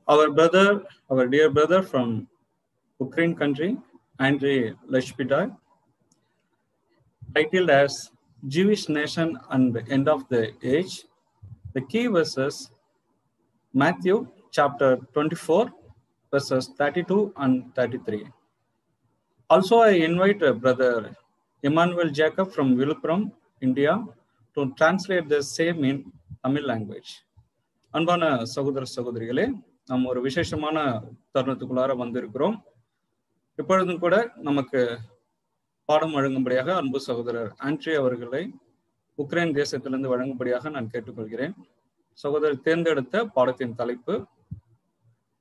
Our dear brother from Ukraine country, Andrei Leshpidai, titled as Jewish Nation and the End of the Age. The key verses, Matthew chapter 24, verses 32 and 33. Also, I invite Brother Emmanuel Jacob from Viluppuram, India, to translate the same in Tamil language. அன்பான சகோதர சகோதரிகளே, நாம் ஒரு விசேஷமான தருணத்துக்குள்ளார வந்திருக்கிறோம். இப்பொழுதும் கூட நமக்கு பாடம் வழங்கும்படியாக அன்பு சகோதரர் ஆண்ட்ரி அவர்களை உக்ரைன் தேசத்திலிருந்து வழங்கும்படியாக நான் கேட்டுக்கொள்கிறேன். சகோதரர் தேர்ந்தெடுத்த பாடத்தின் தலைப்பு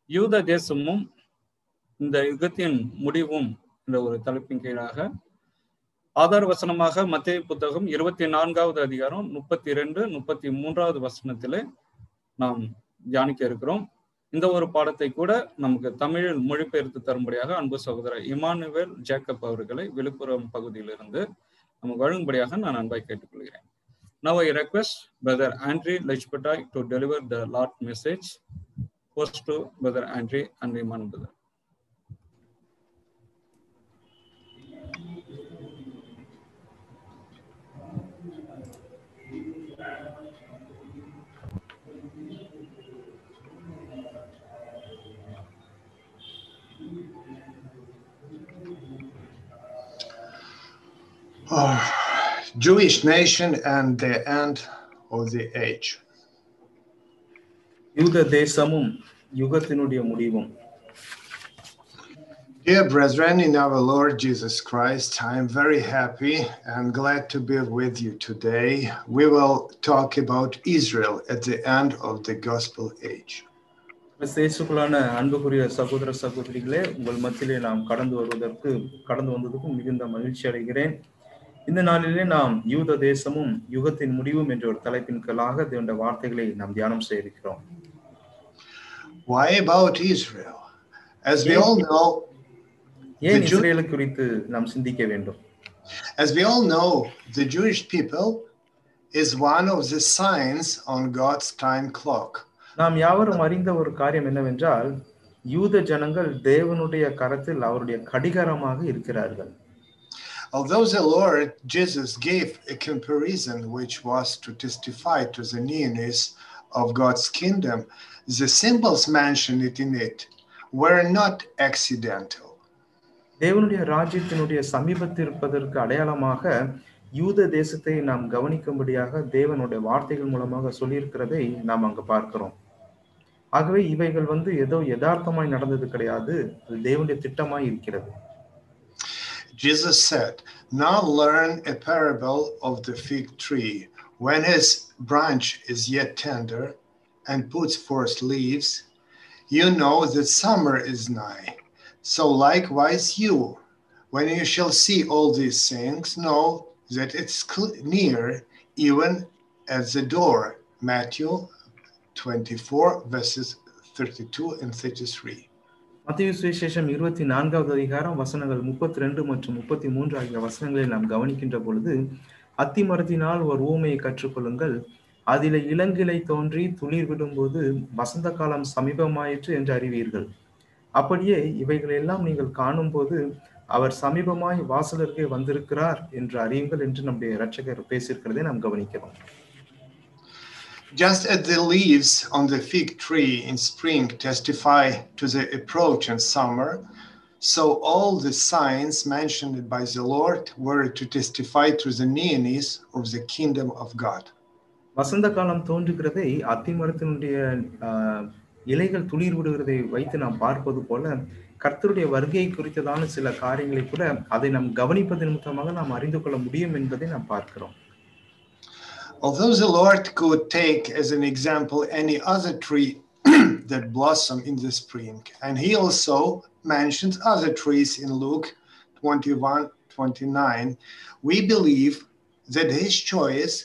யூத தேசமும் இந்த யுகத்தின் முடிவும் என்ற ஒரு தலைப்பின் கீழாக ஆதார வசனமாக மத்தேயு புத்தகம் 24வது அதிகாரம் 32, 33வது வசனத்திலே நாம் தியானிக்க இருக்கிறோம். இந்த ஒரு பாடத்தை கூட நமக்கு தமிழில் மொழிபெயர்த்து தரும்படியாக அன்பு சகோதரர் இமானுவேல் ஜேக்கப் அவர்களை விழுப்புரம் பகுதியிலிருந்து நமக்கு வழங்கும்படியாக நான் அன்பாய் கேட்டுக்கொள்கிறேன். Now I request Brother Andrei Leshpidai to deliver the Lord message. Post to Brother Andrei and Emmanuel. Jewish nation and the end of the age. யூத தேசமும் யுகத்தினுடைய முடிவும். Dear brethren in our Lord Jesus Christ, I am very happy and glad to be with you today. We will talk about Israel at the end of the gospel age. சேசுக்குள்ளான அன்புக்குரிய சகோதர சகோதரிகளே, உங்கள் மத்தியிலே நாம் கடந்து வந்ததுக்கும் மிகுந்த மகிழ்ச்சி அடைகிறேன். இந்த நாளிலே நாம் யூத தேசமும் யுகத்தின் முடிவும் என்ற ஒரு தலைப்பின் கீழாக தேவனுடைய வார்த்தைகளை நாம் தியானம் செய்ய இருக்கிறோம். Why about Israel? As we all know, ஏன் இஸ்ரேல் குறித்து நாம் சிந்திக்க வேண்டும்? As we all know, the Jewish people is one of the signs on God's time clock. நாம் யாவரும் அறிந்த ஒரு காரியம் என்னவென்றால், யூத ஜனங்கள் தேவனுடைய கரத்தில் அவருடைய கடிகாரமாக இருக்கிறார்கள். Although the Lord Jesus gave a comparison which was to testify to the nearness of God's kingdom, the symbols mentioned in it were not accidental. தேவனுடைய ராஜ்யத்தினுடைய சமீபத்தில் இருப்பதற்கு அடையாளமாக யூத தேசத்தை நாம் கவனிக்கும்படியாக தேவனுடைய வார்த்தைகள் மூலமாக சொல்லியிருக்கிறதை நாம் அங்கு பார்க்கிறோம். ஆகவே இவைகள் ஏதோ யதார்த்தமாய் நடந்தது கிடையாது, அது தேவனுடைய திட்டமாய் இருக்கிறது. Jesus said, "Now learn a parable of the fig tree. When his branch is yet tender and puts forth leaves, you know that summer is nigh. So likewise you, when you shall see all these things, know that it's near, even at the door." Matthew 24, verses 32 and 33. மத்தேயு சுவிசேஷம் 24வது அதிகாரம் வசனங்கள் 32 மற்றும் 33 ஆகிய வசனங்களை நாம் கவனிக்கின்ற பொழுது, அத்தி மரத்தினால் ஒரு ஊமையை கற்றுக்கொள்ளுங்கள். அதிலே இளங்கிளை தோன்றி துளிர் விடும்போது வசந்த காலம் சமீபமாயிற்று என்று அறிவீர்கள். அப்படியே இவைகள் எல்லாம் நீங்கள் காணும் போது அவர் சமீபமாய் வாசலருகே வந்திருக்கிறார் என்று அறியுங்கள் என்று நம்முடைய இரட்சகர் பேசியிருக்கிறதை நாம் கவனிக்கிறோம். Just as the leaves on the fig tree in spring testify to the approach in summer, so all the signs mentioned by the Lord were to testify to the nearness of the kingdom of God. வசந்த காலம் தோன்றுகிறதை அத்தி மரத்தினுடைய இலைகள் துளிர் விடுகிறதை வைத்து நாம் பார்ப்பது போல, கர்த்தருடைய வருகையை குறித்ததான சில காரியங்களை கூட அதை நாம் கவனிப்பது நிமித்தமாக நாம் அறிந்து கொள்ள முடியும் என்பதை நாம் பார்க்கிறோம். Although the Lord could take as an example any other tree that blossom in the spring, and he also mentions other trees in Luke 21:29, we believe that his choice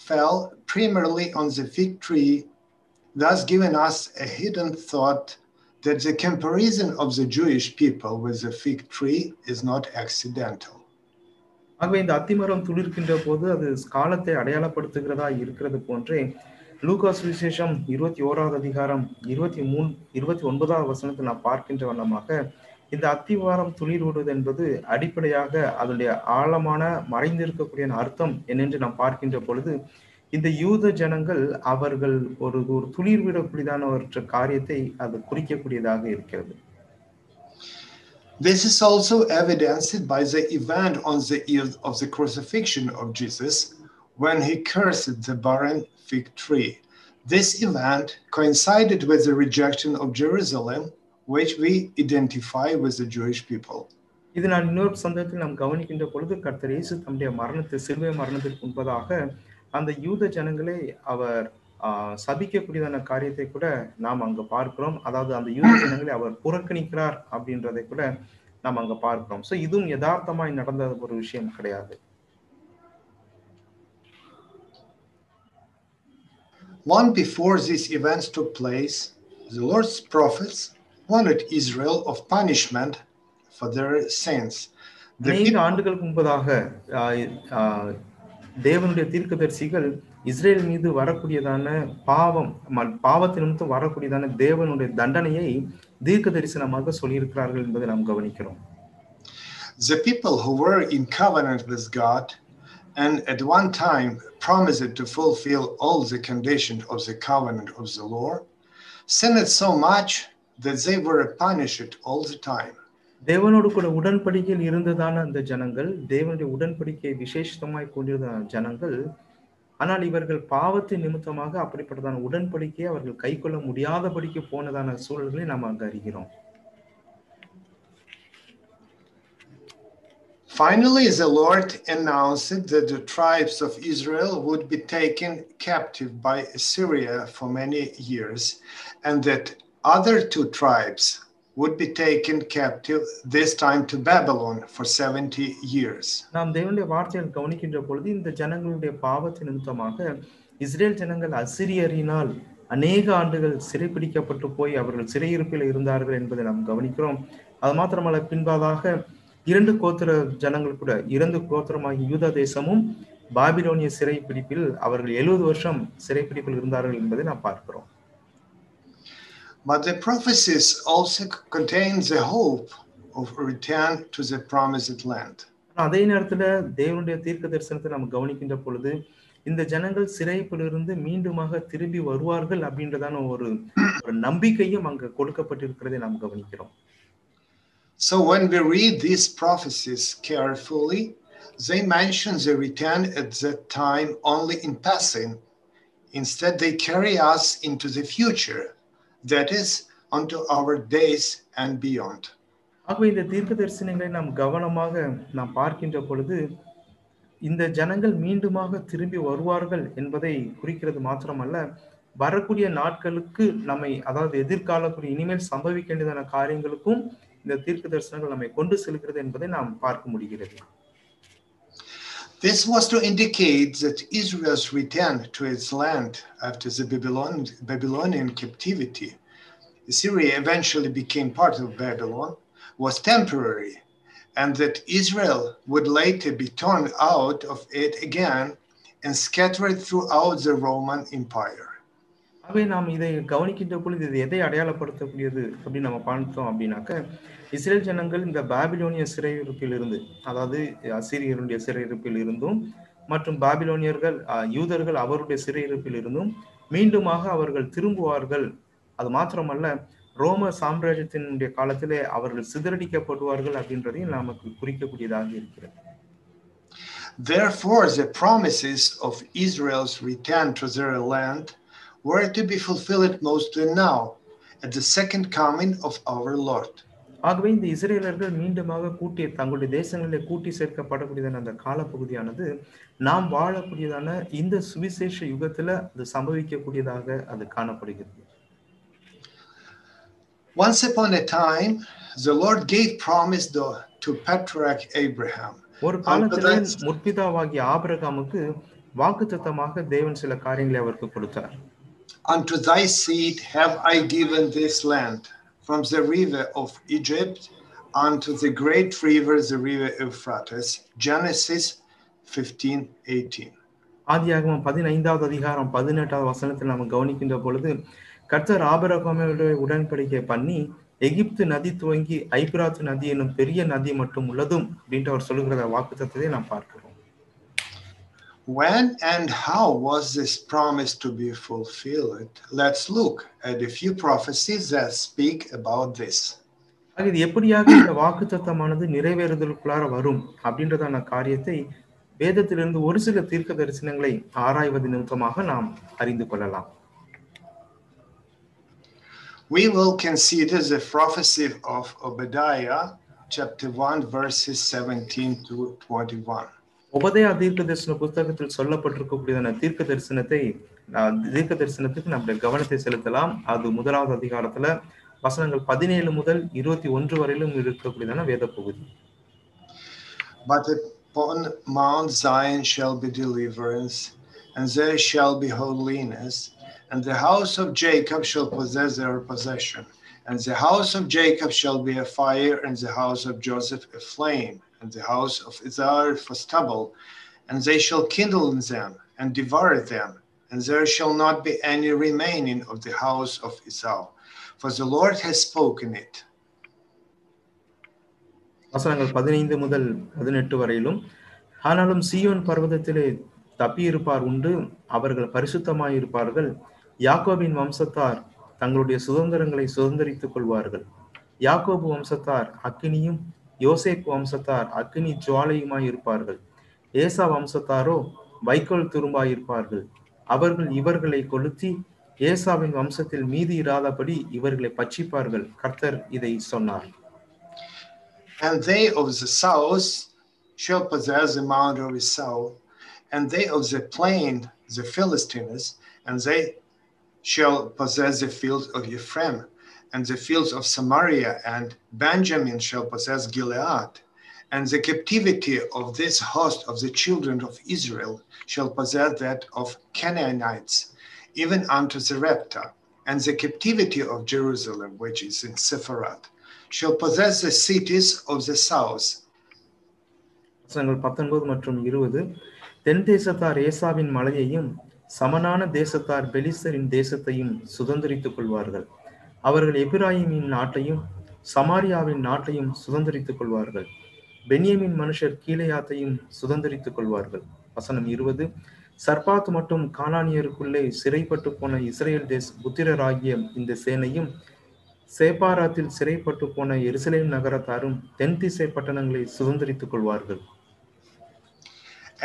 fell primarily on the fig tree, thus giving us a hidden thought that the comparison of the Jewish people with the fig tree is not accidental. ஆகவே இந்த அத்திமரம் துளிர்க்கின்ற போது அது காலத்தை அடையாளப்படுத்துகிறதா இருக்கிறது போன்றே லூக்கா சுவிசேஷம் 21வது அதிகாரம் 29வது வசனத்தை நாம் பார்க்கின்ற வண்ணமாக இந்த அத்திவாரம் துளிர் விடுவது என்பது அடிப்படையாக அதனுடைய ஆழமான மறைந்திருக்கக்கூடிய அர்த்தம் என்னென்று நாம் பார்க்கின்ற பொழுது இந்த யூத ஜனங்கள் அவர்கள் ஒரு துளிர் விடக்கூடியதான ஒரு காரியத்தை அது குறிக்கக்கூடியதாக இருக்கிறது. This is also evidenced by the event on the eve of the crucifixion of Jesus when he cursed the barren fig tree. This event coincided with the rejection of Jerusalem, which we identify with the Jewish people. இது நான் இன்னொரு சந்தர்ப்பத்தில் நாம் கவனிக்கின்ற பொழுது கர்த்தர் இயேசு தம்முடைய சிலுவை மரணத்திற்கு முன்பதாக அந்த யூத ஜனங்களை அவர் சபிக்கக்கூடியதான காரியத்தை கூட நாம் அங்க பார்க்கிறோம். அதாவது அந்த யூத ஜனங்களை அவர் புறக்கணிக்கிறார் அப்படின்றதை கூட நாம் அங்க பார்க்கிறோம். சோ இதுவும் யதார்த்தமாய் நடந்த ஒரு விஷயம் கிடையாது. Long before these events took place, the Lord's prophets warned Israel of punishment for their sins. ஆண்டுகளுக்கு முன்பதாக தேவனுடைய தீர்க்கதரிசிகள் இஸ்ரேல் மீது வரக்கூடியதான பாவத்தின் நிமித்தம் வரக்கூடியதான தேவனுடைய தண்டனையை தீர்க்க தரிசனமாக சொல்லியிருக்கிறார்கள் என்பதை நாம் கவனிக்கிறோம். The people who were in covenant with God and at one time promised to fulfill all the conditions of the covenant of the Lord sinned so much that they were punished all the time. தேவனோடு கூட உடன்படிக்கையில் இருந்ததான அந்த ஜனங்கள், தேவனுடைய உடன்படிக்கையை விசேஷமாய் கொண்டிருந்த ஜனங்கள், ஆனால் இவர்கள் பாவத்தின் நிமித்தமாக அப்படிப்பட்டதான உடன்படிக்கையை அவர்கள் கை கொள்ள முடியாதபடிக்கு போனதான சூழல்களை நாம் அங்கு அறிகிறோம். Finally, the Lord announced that the tribes of Israel would be taken captive by Assyria for many years, and that other two tribes would be taken captive, this time to Babylon, for 70 years. நாம் தேவனுடைய வார்த்தையை கவனிக்கின்ற பொழுது இந்த ஜனங்களுடைய பாவத்தின் நிமித்தமாக Israel ஜனங்கள் அசிரியரினால் அநேக ஆண்டுகள் சிறைப்பிடிக்கப்பட்டு போய் அவர்கள் சிறையிருப்பில் இருந்தார்கள் என்பதை நாம் கவனிக்கிறோம். அது மாத்திரமல்ல, பின்பாதாக 2 கோத்திர ஜனங்கள் கூட 2 கோத்திரமாகிய யூதா தேசமும் பாபிலோனிய சிறைப்பிடிப்பில் அவர்கள் 70 வருஷம் சிறைப்பிடிப்பில் இருந்தார்கள் என்பதை நாம் பார்க்கிறோம். But the prophecies also contain the hope of return to the promised land. அதே நேரத்துல தேவனுடைய தீர்க்க தரிசனத்தை நாம் கவனிக்கின்ற பொழுது இந்த ஜனங்கள் சிறைப்பிலிருந்து மீண்டுமாக திரும்பி வருவார்கள் அப்படின்றதான ஒரு நம்பிக்கையும் அங்கு கொடுக்கப்பட்டிருக்கிறதை நாம் கவனிக்கிறோம். So when we read these prophecies carefully, they mention the return at that time only in passing. Instead, they carry us into the future, that is, unto our days and beyond. ஆகவே இந்த தீர்க்க தரிசனங்களை நாம் கவனமாக நாம் பார்க்கின்ற பொழுது இந்த ஜனங்கள் மீண்டுமாக திரும்பி வருவார்கள் என்பதை குறிக்கிறது மாத்திரமல்ல, வரக்கூடிய நாட்களுக்கு நம்மை, அதாவது எதிர்காலக்கூடிய இனிமேல் சம்பவிக்க வேண்டியதான காரியங்களுக்கும் இந்த தீர்க்க தரிசனங்கள் நம்மை கொண்டு செல்கிறது என்பதை நாம் பார்க்க முடிகிறது. This was to indicate that Israel's return to its land after the Babylonian captivity, Assyria eventually became part of Babylon, was temporary, and that Israel would later be torn out of it again and scattered throughout the Roman Empire. ஆகவே நாம் இதை கவனிக்கின்ற பொழுது இது எதை அடையாளப்படுத்தக்கூடியது அப்படின்னு நம்ம பார்த்தோம் அப்படின்னாக்க, இஸ்ரேல் ஜனங்கள் இந்த பாபிலோனிய சிறையிருப்பில் இருந்து, அதாவது அசீரியருடைய சிறையிருப்பில் இருந்தும் மற்றும் பாபிலோனியர்கள் யூதர்கள் அவருடைய சிறையிருப்பில் இருந்தும் மீண்டுமாக அவர்கள் திரும்புவார்கள். அது மாத்திரமல்ல, ரோம சாம்ராஜ்யத்தினுடைய காலத்திலே அவர்கள் சிதறடிக்கப்படுவார்கள் அப்படின்றதையும் நமக்கு குறிக்கக்கூடியதாக இருக்கிறது. Therefore, the promises of Israel's return to their land were to be fulfilled mostly now, at the second coming of our Lord. ஆகவே இந்த இஸ்ரேலர்கள் மீண்டுமாக தங்களுடைய தேசங்களிலே கூட்டி சேர்க்கப்படக்கூடியதான அந்த காலப்பகுதியானது நாம் வாழக்கூடியதான இந்த சுவிசேஷ யுகத்துல அது சம்பவிக்கக்கூடியதாக அது காணப்படுகிறது. Once upon a time, the Lord gave promise to patriarch Abraham. ஒரு காலத்தில் முற்பிதாவாகிய ஆபிரகாமுக்கு வாக்குத்தத்தமாக தேவன் சில காரியங்களை அவருக்கு கொடுத்தார். Unto thy seed have I given this land, from the river of Egypt unto the great river, the river Euphrates. Genesis 15:18. ஆதியாகமம் 15வது அதிகாரம் 18வது வசனத்தில் நாம் கவனிக்கின்ற பொழுது, கர்த்தர் ஆபிரகாமோடு உடன்படிக்கை பண்ணி எகிப்து நதி துவங்கி ஐபிராத்து நதி என்னும் பெரிய நதி மட்டும் உள்ளதும் அப்படின்ற அவர் சொல்லுகிற வாக்குத்தத்தத்தை நாம் பார்க்கிறோம். When and how was this promise to be fulfilled? Let's look at a few prophecies that speak about this. இது எப்படியாக இந்த வாக்குத்தத்தமானது நிறைவேறுதலுக்குள்ளார வரும் அப்படின்றதான காரியத்தை வேதத்திலிருந்து ஒரு சில தீர்க்க தரிசனங்களை ஆராய்வது நிமித்தமாக நாம் அறிந்து கொள்ளலாம். We will consider the prophecy of Obadiah, chapter 1, verses 17 to 21. உபதேயா தீர்க்க தரிசன புத்தகத்தில் சொல்லப்பட்டிருக்கக்கூடியதான தீர்க்க தரிசனத்துக்கு நம்முடைய கவனத்தை செலுத்தலாம். அது 1வது அதிகாரத்துல வசனங்கள் 17 முதல் 21 வரையிலும் இருக்கக்கூடியதான வேத பகுதி. But upon Mount Zion shall be deliverance, and there shall be holiness, and the house of Jacob shall possess their possession, and the house of Jacob shall be a fire, and the house of Joseph a flame, and the house of Israel for stubble, and they shall kindle in them and devour them, and there shall not be any remaining of the house of Esau, for the Lord has spoken it. வசனங்கள் 15 முதல் 18 வரையிலும், ஆனாலும் சீயோன் பர்வதத்திலே தப்பியிருப்பார் உண்டு, அவர்கள் பரிசுத்தமாயிருப்பார்கள். யாக்கோபின் வம்சத்தார் தங்களுடைய சுதந்திரங்களை சுதந்திரித்துக் கொள்வார்கள். யாக்கோபு வம்சத்தார் அக்கினியும் யோசேப்பு வம்சத்தார் அக்கினி ஜுவாலையுமாய் இருப்பார்கள். ஏசா வம்சத்தாரோ வைக்கோல் துரும்பாயிருப்பார்கள். அவர்கள் இவர்களை கொளுத்தி ஏசாவின் வம்சத்தில் மீதி இராதபடி இவர்களை பட்சிப்பார்கள். கர்த்தர் இதை சொன்னார். And they of the south shall possess the mount of Esau, and they of the plain the Philistines, and they shall possess the fields of Ephraim, and the fields of Samaria, and Benjamin shall possess Gilead, and the captivity of this host of the children of Israel shall possess that of Canaanites, even unto Zarephath, and the captivity of Jerusalem, which is in Sepharad, shall possess the cities of the south. 19 மற்றும் 20. தென் தேசத்தார் ஏசாவின் மலையையும் சமனான தேசத்தார் பெலிஸ்தரின் தேசத்தையும் சுதந்திரித்துக் கொள்வார்கள். அவர்கள் எபிராயிமின் நாட்டையும் சமாரியாவின் நாட்டையும் சுதந்திரித்துக் கொள்வார்கள். பென்யமின் மனுஷர் கீலேயாத்தையும் சுதந்திரித்துக் கொள்வார்கள். வசனம் 20. சர்பாத் மற்றும் கானானியருக்குள்ளே சிறைப்பட்டு போன இஸ்ரேல் புத்திரராகிய இந்த சேனையும் சேப்பாராத்தில் சிறைப்பட்டு போன எருசலேம் நகரத்தாரும் தென் திசை பட்டணங்களை சுதந்திரித்துக் கொள்வார்கள்.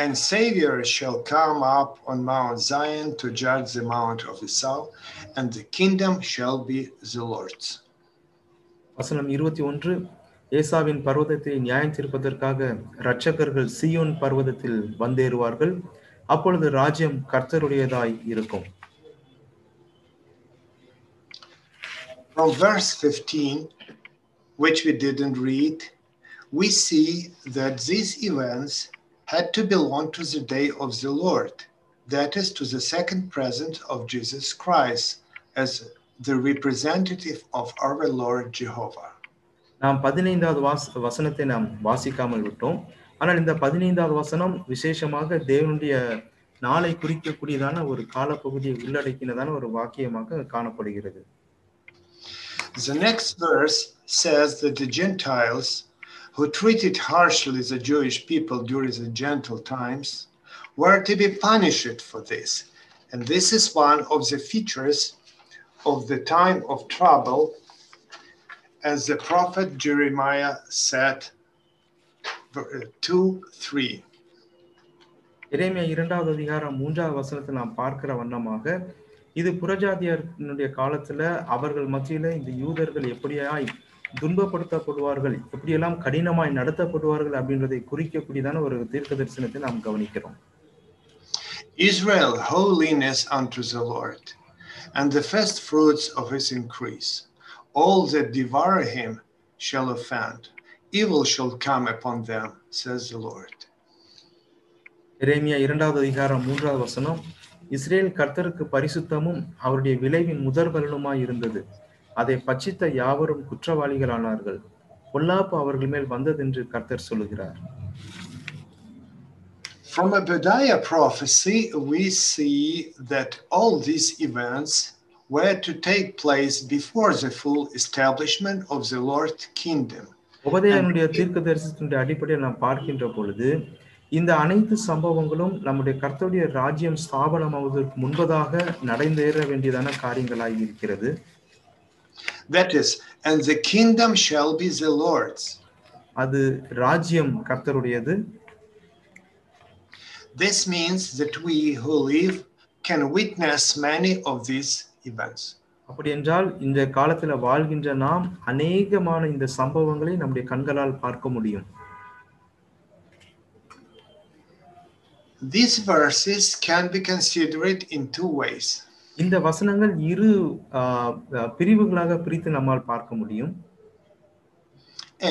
And Savior shall come up on Mount Zion to judge the mount of Esau, and the kingdom shall be the Lord's. வசனம் 21. ஏசாவின் பர்வதத்தை நியாயம் தீர்ப்பதற்காக இரட்சகர்கள் சீயோன் பர்வதத்தில் வந்தேறுவார்கள். அப்பொழுது ராஜ்யம் கர்த்தருடையதாய் இருக்கும். From verse 15, which we didn't read, we see that these events had to belong to the day of the Lord, that is, to the second presence of Jesus Christ as the representative of our Lord Jehovah. நாம் 15வது வசனத்தை நாம் வாசிக்காமல் விட்டோம். ஆனால் இந்த 15வது வசனம் விசேஷமாக தேவனுடைய நாளை குறிக்கக்கூடியதான ஒரு காலப்பகுதியை உள்ளடக்கினதான ஒரு வாக்கியமாக காணப்படுகிறது. The next verse says that the Gentiles who treated harshly the Jewish people during the Gentile times were to be punished for this. And this is one of the features of the time of trouble, as the prophet Jeremiah said, 2:3. எரேமியா 2வது அதிகாரம் 3வது வசனத்தை நாம் பார்க்கிற வண்ணமாக, இது புறஜாதியர்களுடைய காலத்துல அவர்கள் மத்தியில இந்த யூதர்கள் எப்படியாய் துன்பப்படுத்தப்படுவார்கள், எப்படியெல்லாம் கடினமாய் நடத்தப்படுவார்கள் அப்படின்றதை குறிக்கக்கூடியதான ஒரு தீர்க்க தரிசனத்தை நாம் கவனிக்கிறோம். Israel holiness unto the Lord, and the first fruits of his increase. All that devour him shall offend. Evil shall come upon them, says the Lord. எரேமியா 2வது அதிகாரம் 3வது வசனம், இஸ்ரேல் கர்த்தருக்கு பரிசுத்தமும் அவருடைய விளைவின் முதற்பலனுமாய் இருந்தது. அதை பட்சித்த யாவரும் குற்றவாளிகளானார்கள். பொல்லாப்பு அவர்கள் மேல் வந்ததென்று கர்த்தர் சொல்லுகிறார். From Obadiah prophecy, we see that all these events were to take place before the full establishment of the Lord's kingdom. உபதேயனுடைய தீர்க்க தரிசனத்தினுடைய அடிப்படையில் நாம் பார்க்கின்ற பொழுது இந்த அனைத்து சம்பவங்களும் நம்முடைய கர்த்தருடைய ராஜ்யம் ஸ்தாபனமாவதற்கு முன்பதாக நடந்தேற வேண்டியதான காரியங்களாக இருக்கிறது. That is, and the kingdom shall be the Lord's. அது ராஜ்யம் கர்த்தருடையது. This means that we who live can witness many of these events. அப்படி என்றால் இந்த காலத்துல வாழ்கின்ற நாம் அநேகமான இந்த சம்பவங்களை நம்முடைய கண்களால் பார்க்க முடியும். These verses can be considered in two ways. இந்த வசனங்கள் இரு பிரிவுகளாக பிரித்து நம்மால் பார்க்க முடியும்.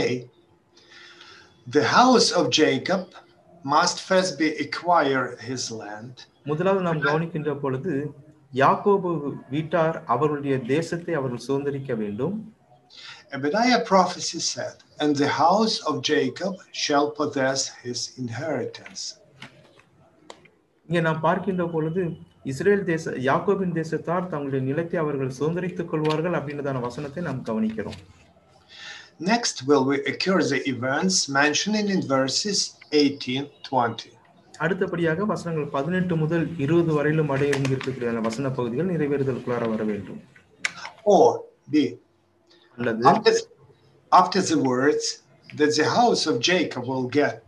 A, the house of Jacob must first be acquire his land. முதலாவது நாம் கவனிக்கின்ற பொழுது யாக்கோபு வீட்டார் அவருடைய தேசத்தை அவர்கள் சுதந்திரிக்க வேண்டும். Obadiah prophecy said, and the house of Jacob shall possess his inheritance. இங்கே நாம் பார்க்கின்ற பொழுது இஸ்ரேல் யாக்கோபின் தேசத்தார் தங்களுடைய நிலத்தை அவர்கள் சுதந்திரித்துக் கொள்வார்கள் அப்படின்றதான வசனத்தை நாம் கவனிக்கிறோம். Next will we occur the events mentioned in verses 18-20. அடுத்தபடியாக வசனங்கள் 18 முதல் 20 வரையிலும் அடங்கி இருக்கக்கூடிய வசன பகுதிகள் நிறைவேறுதலுக்குள்ளார வர வேண்டும். Or B, அல்லது after the words that the house of Jacob will get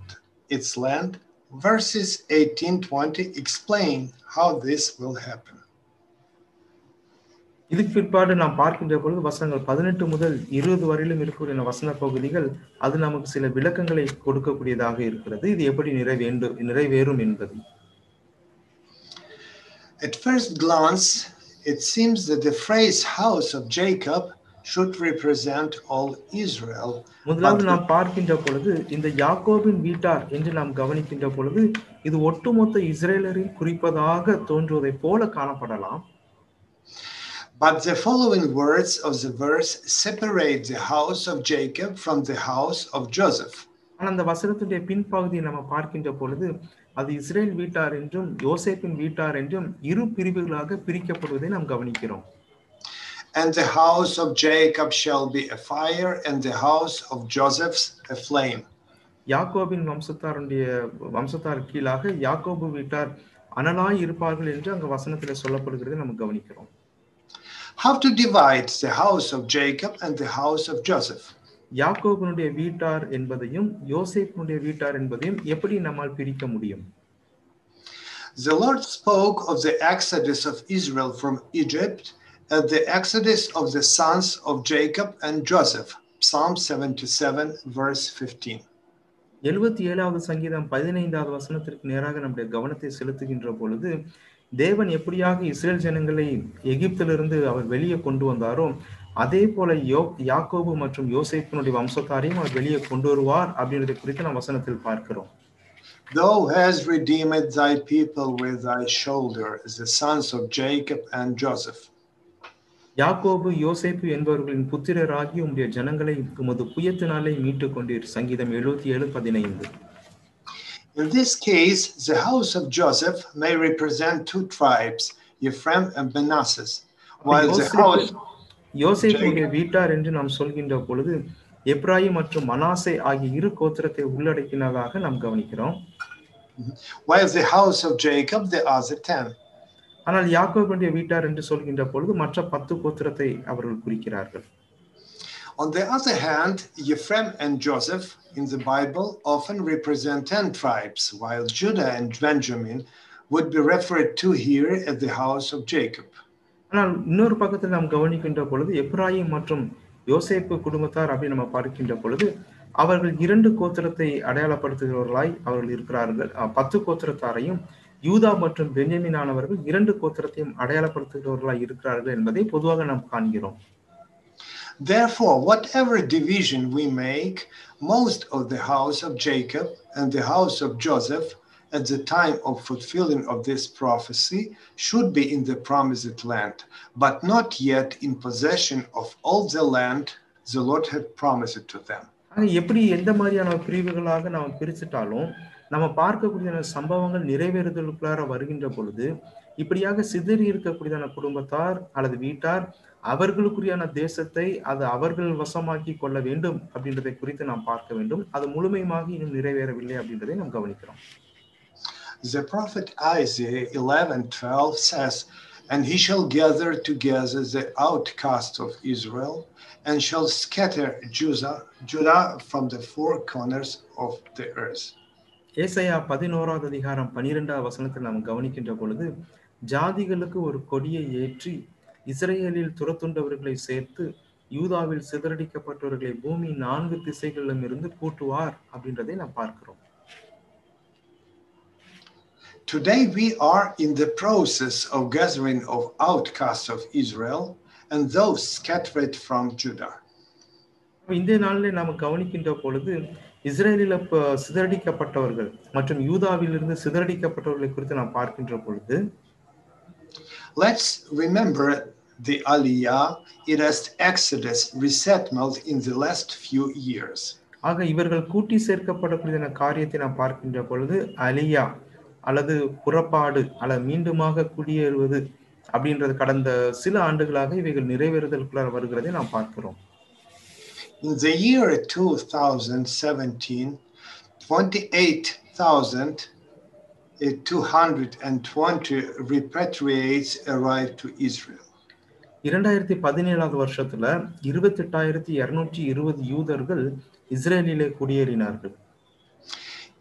its land, verses 18-20 explain how this will happen. இதுக்கு பிற்பாடு நாம் பார்க்கின்ற பொழுது வசனங்கள் 18 முதல் 20 வரையிலும் இருக்கக்கூடிய வசன பகுதிகள் அது நமக்கு சில விளக்கங்களை கொடுக்கக்கூடியதாக இருக்கிறது. இது எப்படி நிறைவேறும் என்பது. At first glance, it seems that the phrase house of Jacob should represent all Israel. முதலாவது நாம் பார்க்கின்ற பொழுது இந்த யாக்கோபின் வீட்டார் என்று நாம் கவனிக்கின்ற பொழுது இது ஒட்டுமொத்த இஸ்ரேலரின் குறிப்பதாக தோன்றுவதை போல காணப்படலாம். But the following words of the verse separate the house of Jacob from the house of Joseph. ஆனால் அந்த வசனத்துடைய பின்பகுதியை நம்ம பார்க்கின்ற பொழுது அது இஸ்ரேல் வீட்டார் என்றும் யோசேப்பின் வீட்டார் என்றும் இரு பிரிவுகளாக பிரிக்கப்படுவதை நாம் கவனிக்கிறோம். And the house of Jacob shall be a fire, and the house of Joseph's a flame. யாக்கோபின் வம்சத்தார் கீழாக யாக்கோபு வீட்டார் அனலாய் இருப்பார்கள் என்று அங்க வசனத்துல சொல்லப்படுகிறதை நம்ம கவனிக்கிறோம். How to divide the house of Jacob and the house of Joseph? யாக்கோபினுடைய வீட்டார் என்பதையும் யோசேப்பினுடைய வீட்டார் என்பதையும் எப்படி நம்மால் பிரிக்க முடியும்? The Lord spoke of the exodus of Israel from Egypt and the exodus of the sons of Jacob and Joseph. Psalm 77 verse 15. 77வது சங்கீதம் 15வது வசனத்திற்கு நேராக நம்முடைய கவனத்தை செலுத்துகின்ற பொழுது தேவன் எப்படியாக இஸ்ரேல் ஜனங்களை எகிப்திலிருந்து அவர் வெளியே கொண்டு வந்தாரோ அதே போல யாக்கோபு மற்றும் யோசேப்பினுடைய வம்சத்தாரையும் அவர் வெளியே கொண்டு வருவார் அப்படின்றதை குறித்து நாம் வசனத்தில் பார்க்கிறோம். Thou hast redeemed thy people with thy shoulder, the sons of Jacob and Joseph. யாக்கோபு யோசேப்பு என்பவர்களின் புத்திரராகி உம்முடைய ஜனங்களை உமது புயத்தினாலே மீட்டுக் கொண்டீர். சங்கீதம் 77:15. In this case, the house of Joseph may represent two tribes, Ephraim and Manasseh, while the house யோசேப்புடைய வீட்டார் என்று நாம் சொல்கின்ற பொழுது எப்ராயிம் மற்றும் மனாசே ஆகிய இரு கோத்திரத்தை உள்ளடக்கினதாக நாம் கவனிக்கிறோம். While the house of Jacob, the other 10. ஆனால் யாக்கோபுடைய வீட்டார் என்று சொல்கின்ற பொழுது மற்ற 10 கோத்திரத்தை அவர்கள் குறிக்கிறார்கள். On the other hand, Ephraim and Joseph in the Bible often represent 10 tribes, while Judah and Benjamin would be referred to here as the house of Jacob. ஆனால் இன்னொரு பக்கத்தில் நாம் கவனிக்கின்ற பொழுது எப்ராயிம் மற்றும் யோசேப்பு குடும்பத்தார் அப்படி நம்ம பார்க்கின்ற பொழுது அவர்கள் 2 கோத்திரத்தை அடையாளப்படுத்துகிறவர்களாய் அவர்கள் இருக்கிறார்கள். 10 கோத்திரத்தாரையும் யூதா மற்றும் பென்யமீனானவர்கள் 2 கோத்திரத்தையும் அடையாளப்படுத்துகிறவர்களாய் இருக்கிறார்கள் என்பதை பொதுவாக நாம் காண்கிறோம். Therefore, whatever division we make, most of the house of Jacob and the house of Joseph at the time of fulfilling of this prophecy should be in the promised land, but not yet in possession of all the land the Lord had promised to them. எப்படி எந்த மாதிரியான பிரிவுகளாக நாம் பிரிச்சிட்டாலும் நம்ம பார்க்கக்கூடியதான சம்பவங்கள் நிறைவேறுதலுக்குள்ளார வருகின்ற பொழுது இப்படியாக சிதறி இருக்கக்கூடியதான குடும்பத்தார் அல்லது வீட்டார் அவர்களுக்குரியான தேசத்தை அது அவர்கள் வசமாக்கி கொள்ள வேண்டும் அப்படின்றதை குறித்து நாம் பார்க்க வேண்டும். அது முழுமையாக இன்னும் நிறைவேறவில்லை அப்படின்றதை நாம் கவனிக்கிறோம். The prophet Isaiah 11:12 says, "And he shall gather together the outcasts of Israel, and shall scatter Judah from the four corners of the earth." ஏசாயா 11வது அதிகாரம் 12வது வசனத்தில் நாம் கவனிக்கின்ற பொழுது, ஜாதிகளுக்கு ஒரு கொடியை ஏற்றி இஸ்ரேலில் துரத்துண்டவர்களை சேர்த்து யூதாவில் சிதறடிக்கப்பட்டவர்களை பூமி 4 திசைகளிலும் இருந்து கூட்டுவார் அப்படின்றதை நாம் பார்க்கிறோம். Today we are in the process of gathering of outcasts of Israel and those scattered from Judah. இந்த நாளில் நாம் கவனிக்கின்ற பொழுது இஸ்ரேலில் சிதறடிக்கப்பட்டவர்கள் மற்றும் யூதாவில் இருந்து சிதறடிக்கப்பட்டவர்களை குறித்து நாம் பார்க்கின்ற பொழுது, let's remember the Aliyah, East Exodus resettlement in the last few years. ஆக இவர்கள் கூட்டி சேர்க்கப்படக்கூடிய காரியத்தை நாம் பார்க்கின்ற பொழுது அலியா அல்லது புறப்பாடு அல்லது மீண்டுமாக குடியேறுவது அப்படின்றது கடந்த சில ஆண்டுகளாக இவைகள் நிறைவேறுதலுக்குள்ள வருகிறதை நாம் பார்க்கிறோம். In the year 2017, 28,220 repatriates arrived to Israel. 2017 வருஷத்துல 28,220 யூதர்கள் இஸ்ரேலிலே குடியேறினார்கள்.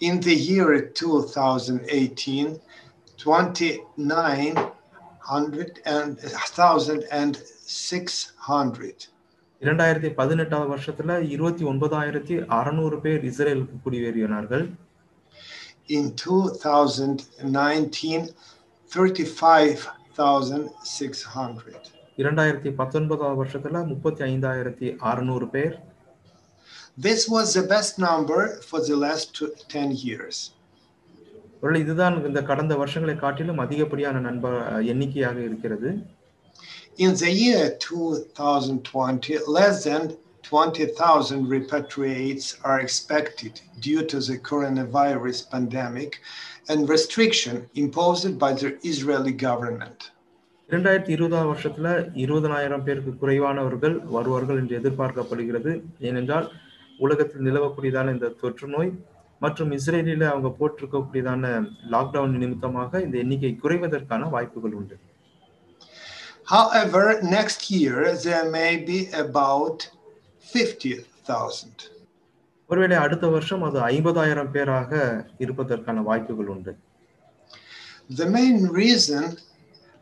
In the year 2018, 29,600. 2018 வருஷத்துல 29,600 பேர் இஸ்ரேலுக்கு குடியேறினார்கள். In 2019, 35,600. 2019 வருஷத்துல 35,600 பேர். This was the best number for the last 10 years. இதுதான் இந்த கடந்த வருஷங்களை காட்டிலும் அதிகப்படியான எண்ணிக்கையாக இருக்கிறது. In the year 2020, less than 20,000 repatriates are expected due to the coronavirus pandemic and restriction imposed by the Israeli government. 2020 வருஷத்துல 20,000 பேருக்கு குறைவானவர்கள் வருவார்கள் என்று எதிர்பார்க்கப்படுகிறது. ஏனென்றால் உலகத்தில் நிலவக்கூடியதான இந்த தொற்று நோய் மற்றும் இஸ்ரேலில் அவங்க போட்டிருக்கக்கூடியதான லாக்டவுன் நிமித்தமாக இந்த எண்ணிக்கை குறைவதற்கான வாய்ப்புகள் உண்டு. However, next year there may be about 50,000. ஒருவேளை அடுத்த வருஷம் அது 50,000 பேராக இருப்பதற்கான வாய்ப்புகள் உண்டு. The main reason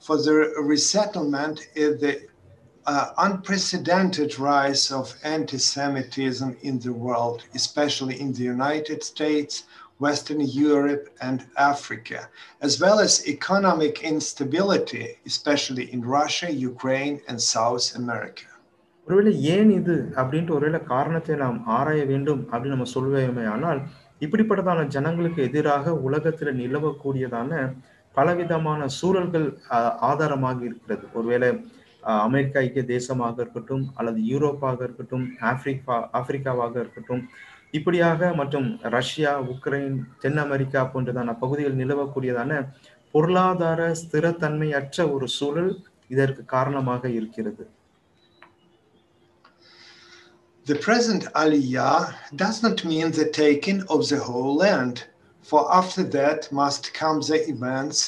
for the resettlement is the unprecedented rise of anti-Semitism in the world, especially in the United States, Western Europe, and Africa, as well as economic instability, especially in Russia, Ukraine, and South America. ஒருவேளை ஏன் இது அப்படின்ட்டு ஒருவேளை காரணத்தை நாம் ஆராய வேண்டும் அப்படின்னு நம்ம சொல்வேமே. ஆனால் இப்படிப்பட்டதான ஜனங்களுக்கு எதிராக உலகத்தில் நிலவக்கூடியதான பலவிதமான சூழல்கள் ஆதாரமாக இருக்கிறது. ஒருவேளை அமெரிக்க ஐக்கிய தேசமாக இருக்கட்டும் அல்லது யூரோப்பாக இருக்கட்டும், ஆப்பிரிக்காவாக இருக்கட்டும், இப்படியாக மற்றும் ரஷ்யா, உக்ரைன், தென் அமெரிக்கா போன்றதான பகுதிகள் நிலவக்கூடியதான பொருளாதார ஸ்திரத்தன்மையற்ற ஒரு சூழல் இதற்கு காரணமாக இருக்கிறது. The present Aliyah does not mean the taking of the whole land, for after that must come the events